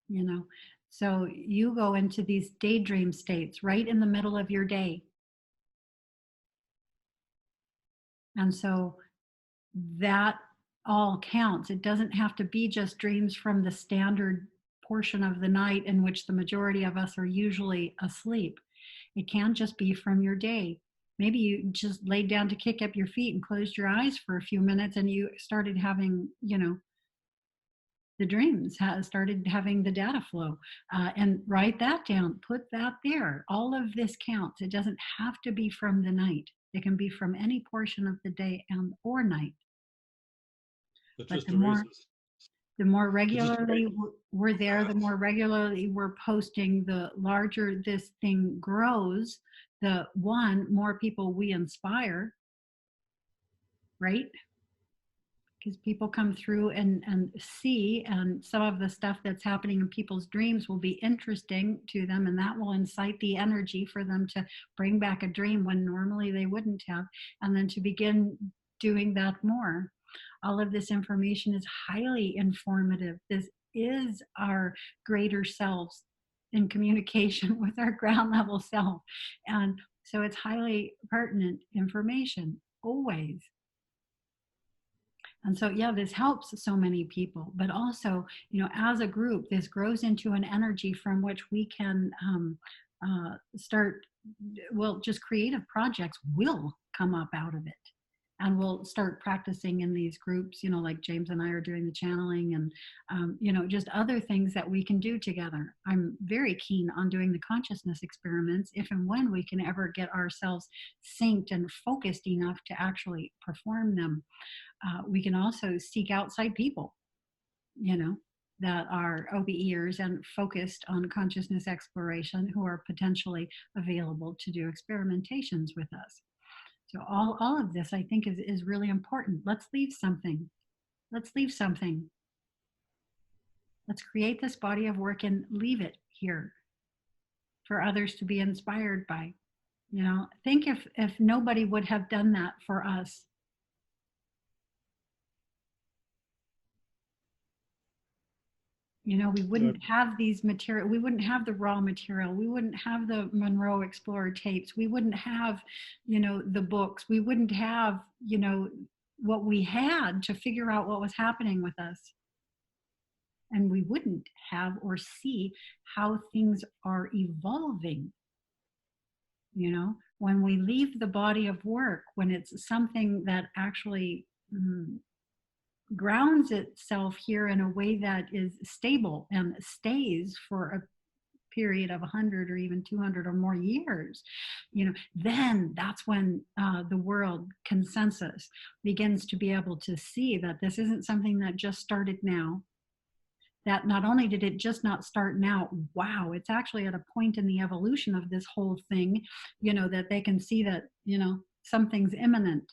you know. So you go into these daydream states right in the middle of your day. And so that all counts. It doesn't have to be just dreams from the standard portion of the night in which the majority of us are usually asleep. It can just be from your day. Maybe you just laid down to kick up your feet and closed your eyes for a few minutes and you started having, you know, the dreams, started having the data flow, and write that down, put that there. All of this counts. It doesn't have to be from the night. It can be from any portion of the day and or night. But the more regularly we're there, the more regularly we're posting, the larger this thing grows, the more people we inspire, right? Because people come through and see, and some of the stuff that's happening in people's dreams will be interesting to them, and that will incite the energy for them to bring back a dream when normally they wouldn't have, and then to begin doing that more. All of this information is highly informative. This is our greater selves in communication with our ground level self. And so it's highly pertinent information, always. And so, yeah, this helps so many people, but also, you know, as a group, this grows into an energy from which we can start, well, just creative projects will come up out of it. And we'll start practicing in these groups, you know, like James and I are doing the channeling and, you know, just other things that we can do together. I'm very keen on doing the consciousness experiments if and when we can ever get ourselves synced and focused enough to actually perform them. We can also seek outside people, you know, that are OBEers and focused on consciousness exploration who are potentially available to do experimentations with us. So all of this, I think, is really important. Let's leave something. Let's leave something. Let's create this body of work and leave it here for others to be inspired by. You know, think if nobody would have done that for us. You know, we wouldn't have these material, we wouldn't have the raw material, we wouldn't have the Monroe Explorer tapes, we wouldn't have, you know, the books, we wouldn't have, you know, what we had to figure out what was happening with us. And we wouldn't have or see how things are evolving. You know, when we leave the body of work, when it's something that actually grounds itself here in a way that is stable and stays for a period of 100 or even 200 or more years, you know, then that's when the world consensus begins to be able to see that this isn't something that just started now, that not only did it just not start now, wow, it's actually at a point in the evolution of this whole thing, you know, that they can see that, you know, something's imminent,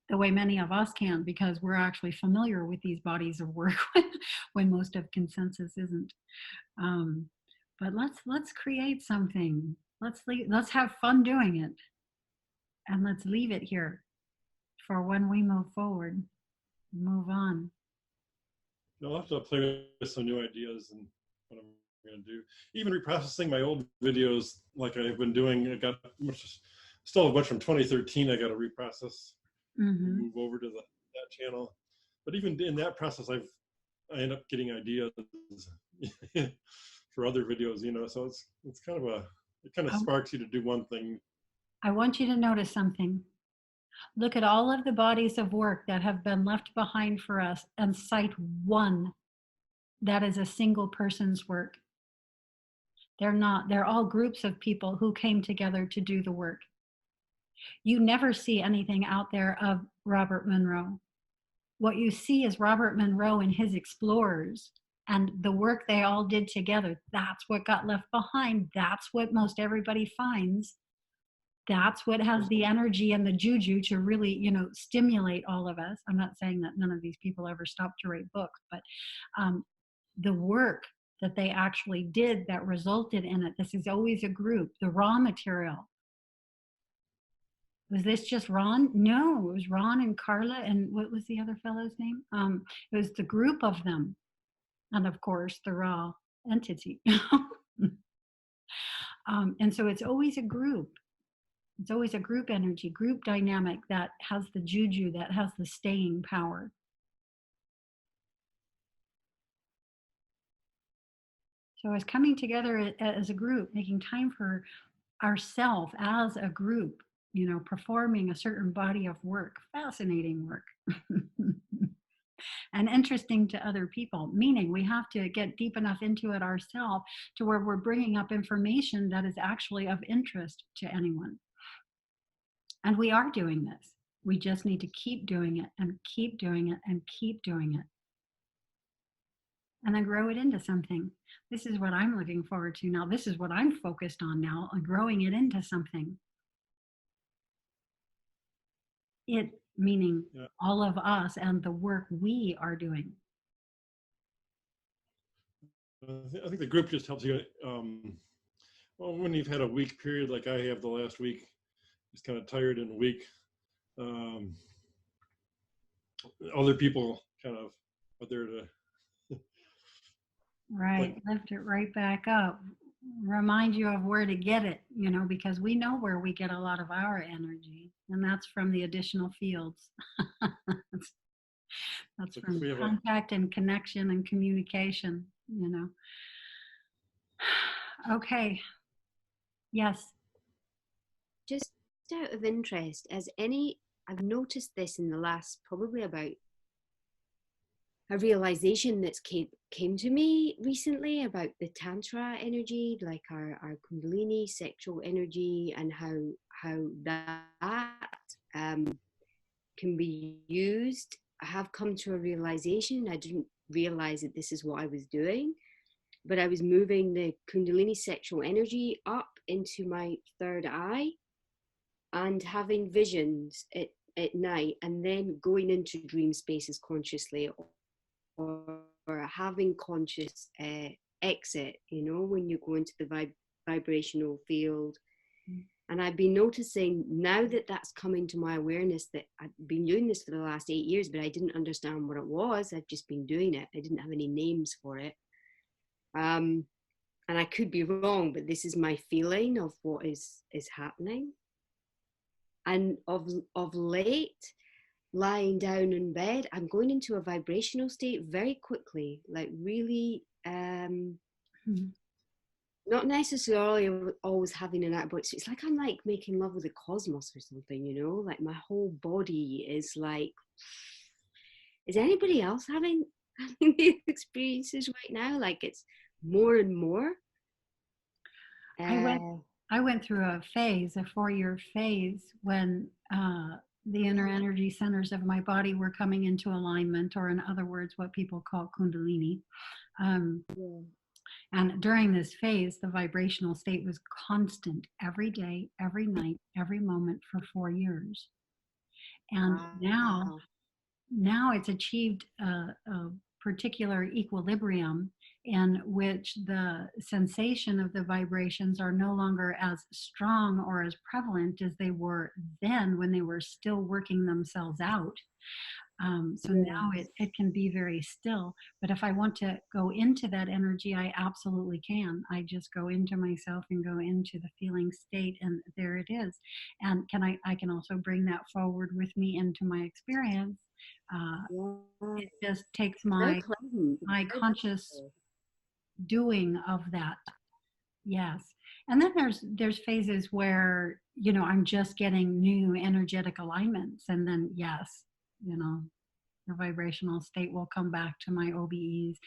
the way many of us can, because we're actually familiar with these bodies of work when most of consensus isn't. But let's create something. Let's have fun doing it, and let's leave it here for when we move forward, move on. I'll have to play with some new ideas and what I'm going to do. Even reprocessing my old videos, like I've been doing. I got still a bunch from 2013. I got to reprocess. Move over to that channel, but even in that process, I end up getting ideas for other videos, you know. So it's kind of it kind of sparks you to do one thing. I want you to notice something. Look at all of the bodies of work that have been left behind for us and cite one that is a single person's work. They're not, they're all groups of people who came together to do the work. You never see anything out there of Robert Monroe. What you see is Robert Monroe and his explorers and the work they all did together. That's what got left behind. That's what most everybody finds. That's what has the energy and the juju to really, you know, stimulate all of us. I'm not saying that none of these people ever stopped to write books, but the work that they actually did that resulted in it. This is always a group. The raw material. Was this just Ron? No, it was Ron and Carla and what was the other fellow's name? It was the group of them. And of course, the raw entity. And so it's always a group. It's always a group energy, group dynamic that has the juju, that has the staying power. So it's coming together as a group, making time for ourselves as a group, you know, performing a certain body of work, fascinating work. And interesting to other people, meaning we have to get deep enough into it ourselves to where we're bringing up information that is actually of interest to anyone. And we are doing this. We just need to keep doing it and keep doing it and keep doing it. And then grow it into something. This is what I'm looking forward to now. This is what I'm focused on now, on growing it into something. It meaning all of us and the work we are doing. I think the group just helps you. Well, when you've had a weak period like I have the last week, just kind of tired and weak. Other people kind of are there to right, lift it right back up. Remind you of where to get it, you know, because we know where we get a lot of our energy, and that's from the additional fields. That's from contact and connection and communication, you know. Okay. Yes. Just out of interest, I've noticed this in the last probably about a realization that's came to me recently about the tantra energy, like our kundalini sexual energy, and how that can be used. I have come to a realization. I didn't realize that this is what I was doing, but I was moving the kundalini sexual energy up into my third eye and having visions at night, and then going into dream spaces consciously, or having conscious exit, you know, when you go into the vibrational field. And I've been noticing now that that's coming to my awareness, that I've been doing this for the last 8 years, but I didn't understand what it was. I've just been doing it. I didn't have any names for it. And I could be wrong, but this is my feeling of what is happening. And of late, lying down in bed, I'm going into a vibrational state very quickly, like really, not necessarily always having an outburst. So it's like I'm like making love with the cosmos or something, you know, like my whole body is like, is anybody else having these experiences right now? Like it's more and more. I went through a phase, a 4-year phase, when the inner energy centers of my body were coming into alignment, or in other words, what people call kundalini. And during this phase, the vibrational state was constant every day, every night, every moment for 4 years. And now it's achieved a particular equilibrium in which the sensation of the vibrations are no longer as strong or as prevalent as they were then, when they were still working themselves out. So now it can be very still. But if I want to go into that energy, I absolutely can. I just go into myself and go into the feeling state, and there it is. And I can also bring that forward with me into my experience. It just takes my conscious doing of that. Yes. And then there's phases where I'm just getting new energetic alignments. And then, yes, you know, the vibrational state will come back to my OBEs.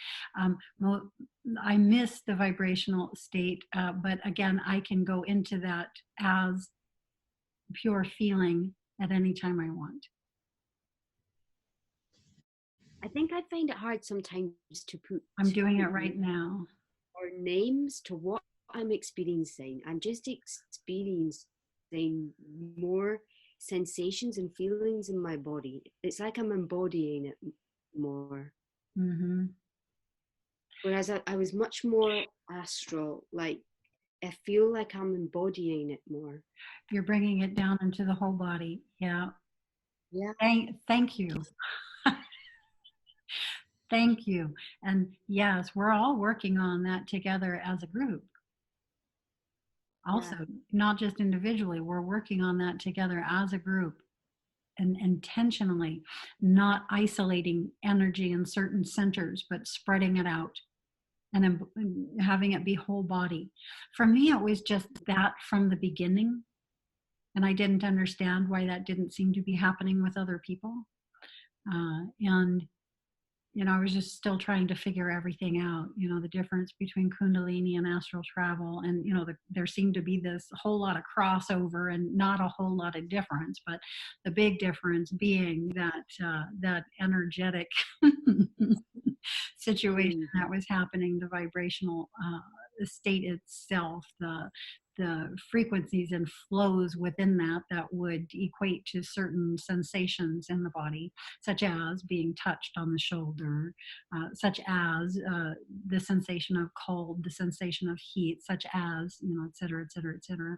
I miss the vibrational state, but again, I can go into that as pure feeling at any time I want. I think I find it hard sometimes to put I'm doing it right now. or names to what I'm experiencing. I'm just experiencing more sensations and feelings in my body. It's like I'm embodying it more. Mm-hmm. Whereas I was much more astral, like I feel like I'm embodying it more. You're bringing it down into the whole body. Yeah. Yeah. Thank you. Thank you. And yes, we're all working on that together as a group. Also, not just individually, we're working on that together as a group, and intentionally not isolating energy in certain centers, but spreading it out and having it be whole body. For me, it was just that from the beginning. And I didn't understand why that didn't seem to be happening with other people. And I was just still trying to figure everything out, the difference between Kundalini and astral travel. And, there seemed to be this whole lot of crossover and not a whole lot of difference, but the big difference being that energetic situation that was happening, the vibrational state itself, the frequencies and flows within that would equate to certain sensations in the body, such as being touched on the shoulder, such as the sensation of cold, the sensation of heat, such as, et cetera, et cetera, et cetera.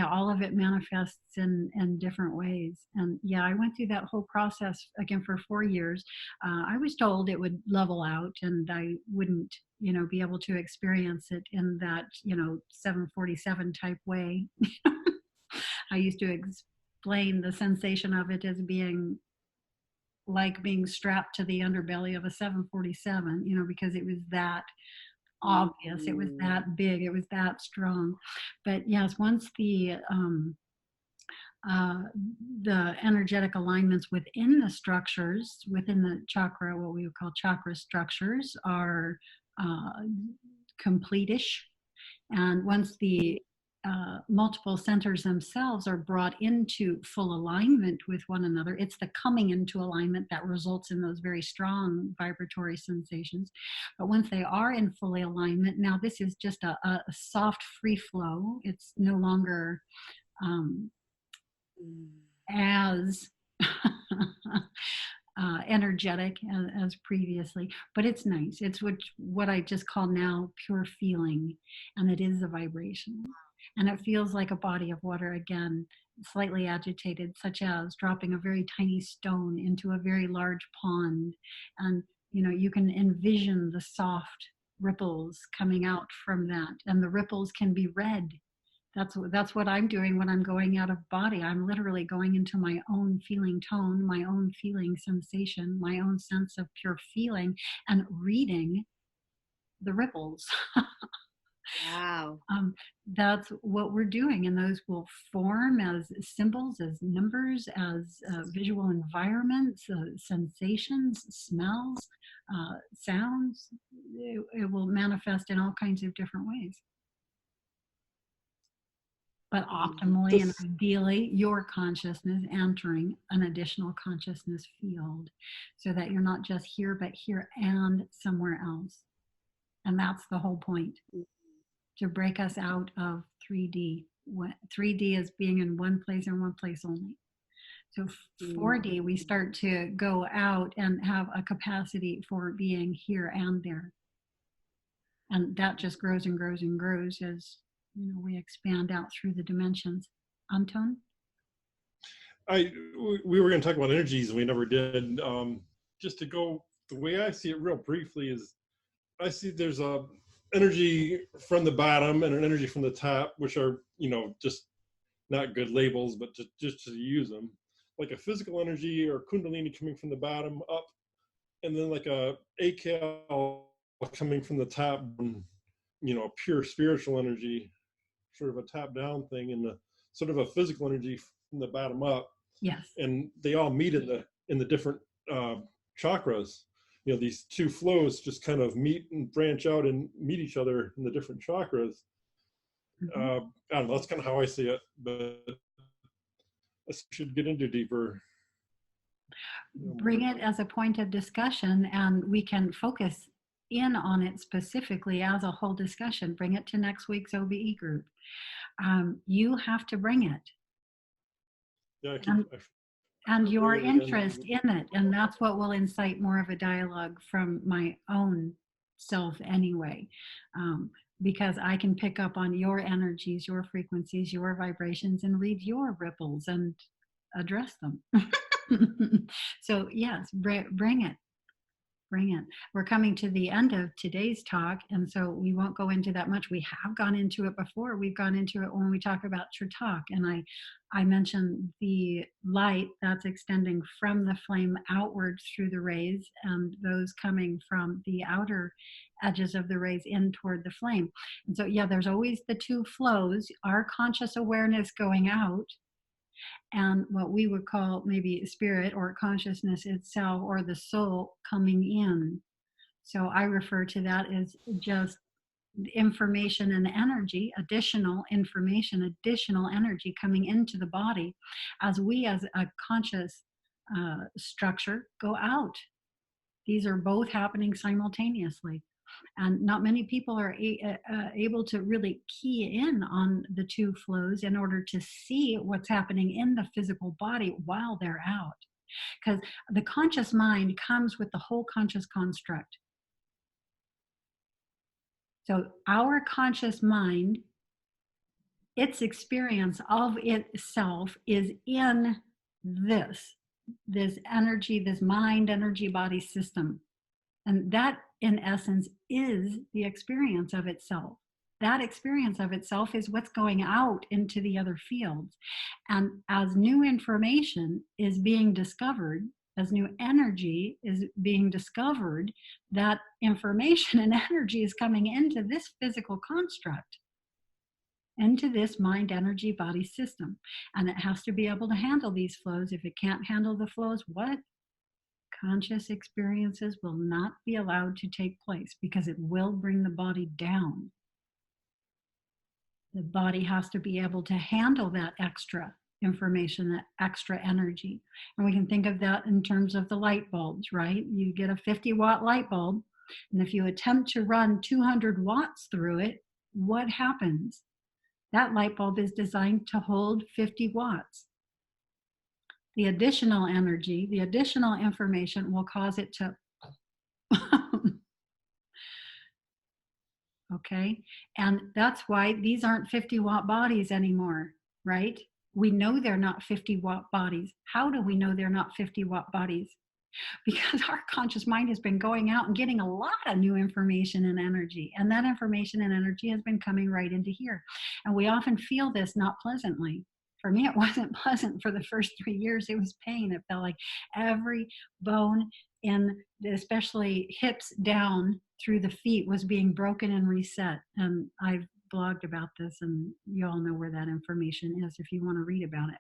All of it manifests in different ways. And I went through that whole process again for 4 years. I was told it would level out and I wouldn't, be able to experience it in that, 747 type way. I used to explain the sensation of it as being like being strapped to the underbelly of a 747, because it was that obvious, it was that big, it was that strong. But yes, once the energetic alignments within the structures, within the chakra, what we would call chakra structures, are complete-ish, and once the multiple centers themselves are brought into full alignment with one another, it's the coming into alignment that results in those very strong vibratory sensations. But once they are in full alignment, now this is just a soft free flow. It's no longer as energetic as previously, but it's nice. It's what I just call now pure feeling, and it is a vibration. And it feels like a body of water again, slightly agitated, such as dropping a very tiny stone into a very large pond. And, you can envision the soft ripples coming out from that. And the ripples can be red. That's what I'm doing when I'm going out of body. I'm literally going into my own feeling tone, my own feeling sensation, my own sense of pure feeling, and reading the ripples. Wow. That's what we're doing, and those will form as symbols, as numbers, as visual environments, sensations, smells, sounds. It will manifest in all kinds of different ways. But optimally and ideally, your consciousness entering an additional consciousness field, so that you're not just here, but here and somewhere else. And that's the whole point. To break us out of 3D. 3D is being in one place and one place only. So 4D, we start to go out and have a capacity for being here and there. And that just grows and grows and grows as we expand out through the dimensions. Anton? We were going to talk about energies and we never did. Just to go, the way I see it real briefly is, I see there's a energy from the bottom and an energy from the top, which are, just not good labels, but just to use them. Like a physical energy or kundalini coming from the bottom up, and then like a akal coming from the top, pure spiritual energy, sort of a top down thing. And sort of a physical energy from the bottom up, Yes. and they all meet in the different chakras. You know, these two flows just kind of meet and branch out and meet each other in the different chakras. Mhm. I don't know, that's kind of how I see it, but I should get into deeper. Bring it as a point of discussion, and we can focus in on it specifically as a whole discussion. Bring it to next week's OBE group. You have to bring it. Yeah, And your bring it again. interest in it. And that's what will incite more of a dialogue from my own self anyway. Because I can pick up on your energies, your frequencies, your vibrations, and read your ripples and address them. So yes, bring it. Bring it. We're coming to the end of today's talk, and so we won't go into that much. We have gone into it before. We've gone into it when we talk about talk, and I mentioned the light that's extending from the flame outward through the rays, and those coming from the outer edges of the rays in toward the flame. And so, yeah, there's always the two flows, our conscious awareness going out, and what we would call maybe spirit or consciousness itself or the soul coming in. So I refer to that as just information and energy, additional information, additional energy coming into the body as we as a conscious structure go out. These are both happening simultaneously. And not many people are able to really key in on the two flows in order to see what's happening in the physical body while they're out. Because the conscious mind comes with the whole conscious construct. So our conscious mind, its experience of itself is in this energy, this mind, energy, body system. And that, in essence, is the experience of itself. That experience of itself is what's going out into the other fields. And as new information is being discovered, as new energy is being discovered, that information and energy is coming into this physical construct, into this mind, energy, body system. And it has to be able to handle these flows. If it can't handle the flows, what? Conscious experiences will not be allowed to take place because it will bring the body down. The body has to be able to handle that extra information, that extra energy. And we can think of that in terms of the light bulbs, right? You get a 50-watt light bulb, and if you attempt to run 200 watts through it, what happens? That light bulb is designed to hold 50 watts. The additional energy, the additional information will cause it to, okay? And that's why these aren't 50-watt bodies anymore, right? We know they're not 50-watt bodies. How do we know they're not 50-watt bodies? Because our conscious mind has been going out and getting a lot of new information and energy. And that information and energy has been coming right into here. And we often feel this not pleasantly. For me, it wasn't pleasant for the first 3 years. It was pain. It felt like every bone in, especially hips down through the feet, was being broken and reset. And I've blogged about this, and you all know where that information is if you want to read about it.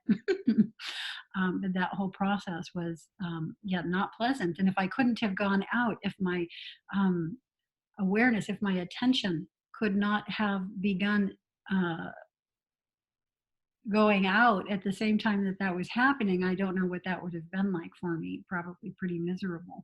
But that whole process was, not pleasant. And if I couldn't have gone out, if my awareness, if my attention could not have begun going out at the same time that that was happening, I don't know what that would have been like for me. Probably pretty miserable.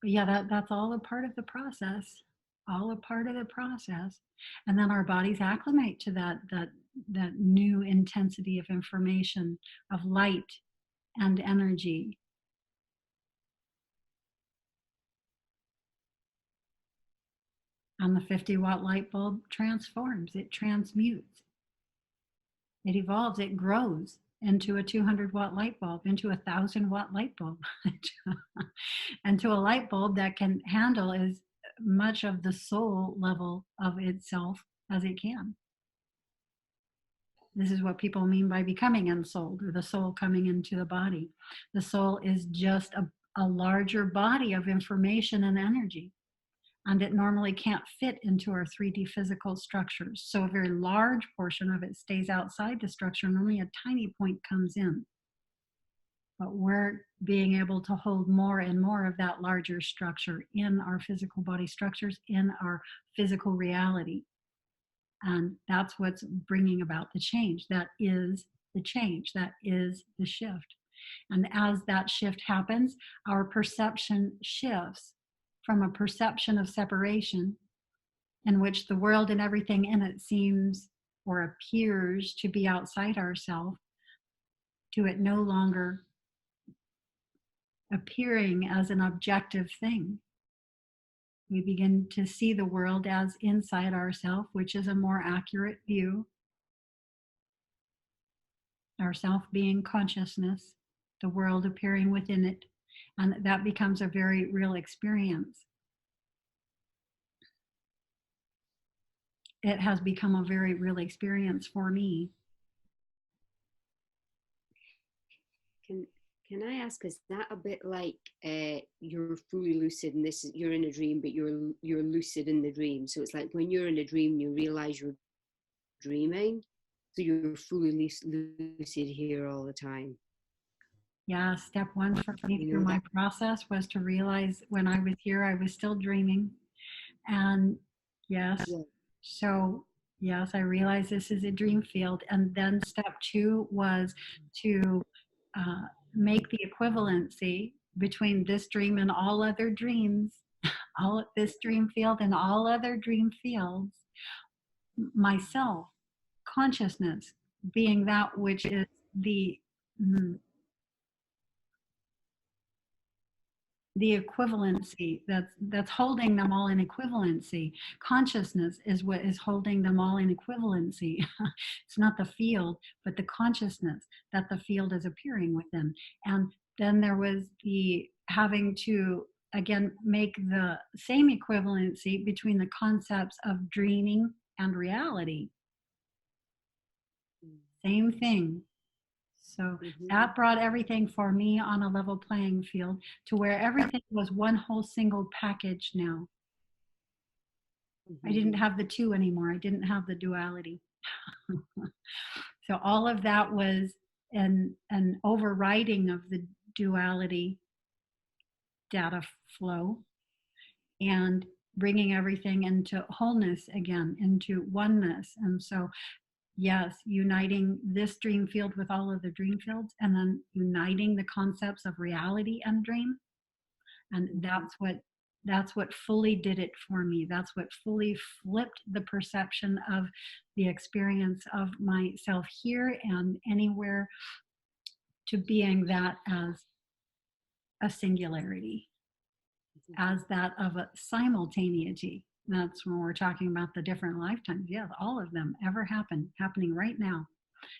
But yeah, that's all a part of the process. All a part of the process. And then our bodies acclimate to that new intensity of information, of light and energy. And the 50-watt light bulb transforms, it transmutes, it evolves, it grows into a 200-watt light bulb, into a 1,000-watt light bulb, into a light bulb that can handle as much of the soul level of itself as it can. This is what people mean by becoming ensouled, or the soul coming into the body. The soul is just a larger body of information and energy. and it normally can't fit into our 3D physical structures. So a very large portion of it stays outside the structure, and only a tiny point comes in. But we're being able to hold more and more of that larger structure in our physical body structures, in our physical reality. And that's what's bringing about the change. That is the change. That is the shift. And as that shift happens, our perception shifts from a perception of separation, in which the world and everything in it seems or appears to be outside ourselves, to it no longer appearing as an objective thing. We begin to see the world as inside ourselves, which is a more accurate view. Ourself being consciousness, the world appearing within it, and that becomes a very real experience. It has become a very real experience for me. Can I ask, is that a bit like you're fully lucid and this is, you're in a dream, but you're lucid in the dream? So it's like when you're in a dream, you realize you're dreaming, so you're fully lucid here all the time. Yeah, step one for me through my process was to realize when I was here, I was still dreaming. And yes, so yes, I realized this is a dream field. And then step two was to make the equivalency between this dream and all other dreams, all this dream field and all other dream fields, myself, consciousness, being that which is the equivalency that's holding them all in equivalency. Consciousness is what is holding them all in equivalency. It's not the field, but the consciousness that the field is appearing within. And then there was the having to again make the same equivalency between the concepts of dreaming and reality. Same thing. So that brought everything for me on a level playing field to where everything was one whole single package now. I didn't have the two anymore. I didn't have the duality. So all of that was an overriding of the duality data flow and bringing everything into wholeness again, into oneness. And so yes, uniting this dream field with all of the dream fields, and then uniting the concepts of reality and dream. And that's what fully did it for me. That's what fully flipped the perception of the experience of myself here and anywhere to being that as a singularity, as that of a simultaneity. That's when we're talking about the different lifetimes. Yeah, all of them ever happening right now.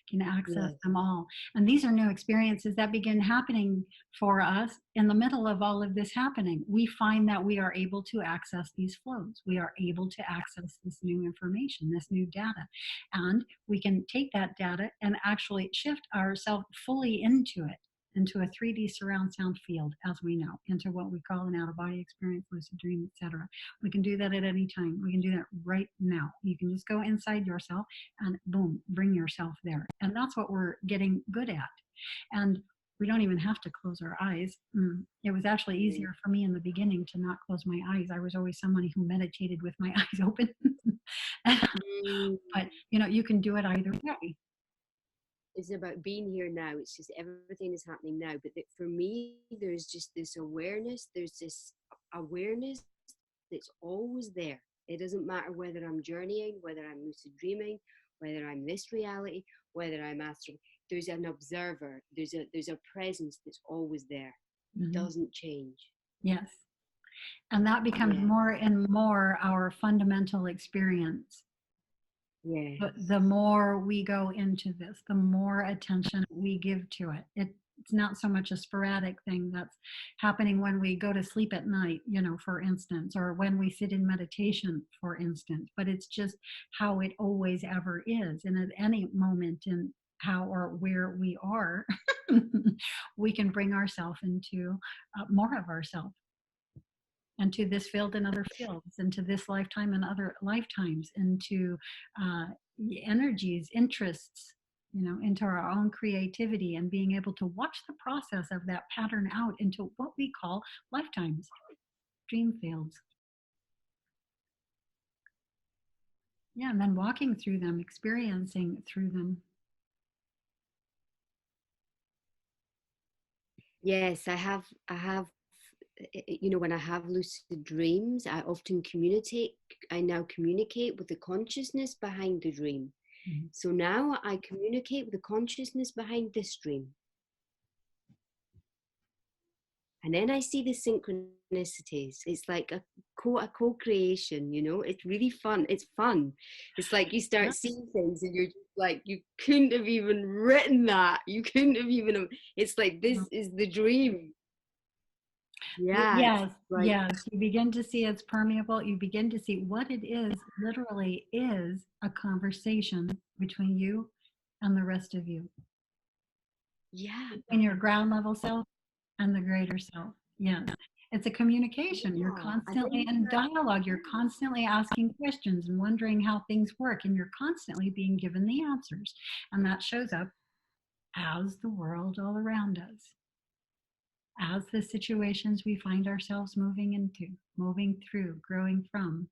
Can access them all. And these are new experiences that begin happening for us in the middle of all of this happening. We find that we are able to access these flows. We are able to access this new information, this new data. And we can take that data and actually shift ourselves fully into it, into a 3D surround sound field, as we know, into what we call an out-of-body experience, lucid dream, etc. We can do that at any time. We can do that right now. You can just go inside yourself and boom, bring yourself there. And that's what we're getting good at. And we don't even have to close our eyes. It was actually easier for me in the beginning to not close my eyes. I was always somebody who meditated with my eyes open. But you can do it either way. It's about being here now. It's just everything is happening now. But for me, there's just this awareness. There's this awareness that's always there. It doesn't matter whether I'm journeying, whether I'm lucid dreaming, whether I'm this reality, whether I'm astral. There's an observer. There's a presence that's always there. It doesn't change. Yes. And that becomes more and more our fundamental experience. Yeah. But the more we go into this, the more attention we give to it. It's not so much a sporadic thing that's happening when we go to sleep at night, for instance, or when we sit in meditation, for instance, but it's just how it always ever is. And at any moment in how or where we are, we can bring ourselves into more of ourselves. and to this field and other fields, into this lifetime and other lifetimes, into energies, interests, into our own creativity, and being able to watch the process of that pattern out into what we call lifetimes, dream fields. Yeah, and then walking through them, experiencing through them. Yes, I have, when I have lucid dreams, I now communicate with the consciousness behind the dream. Mm-hmm. So now I communicate with the consciousness behind this dream. And then I see the synchronicities. It's like a co-creation, it's really fun. It's fun. It's like you start seeing things and you're just like, you couldn't have even written that. You couldn't have even, it's like, this is the dream. Yeah. Yes, like, yes. You begin to see it's permeable. You begin to see what it is, literally is a conversation between you and the rest of you. Yeah. In your ground level self and the greater self. Yes. It's a communication. You're constantly in dialogue. You're constantly asking questions and wondering how things work, and you're constantly being given the answers. And that shows up as the world all around us, as the situations we find ourselves moving into, moving through, growing from.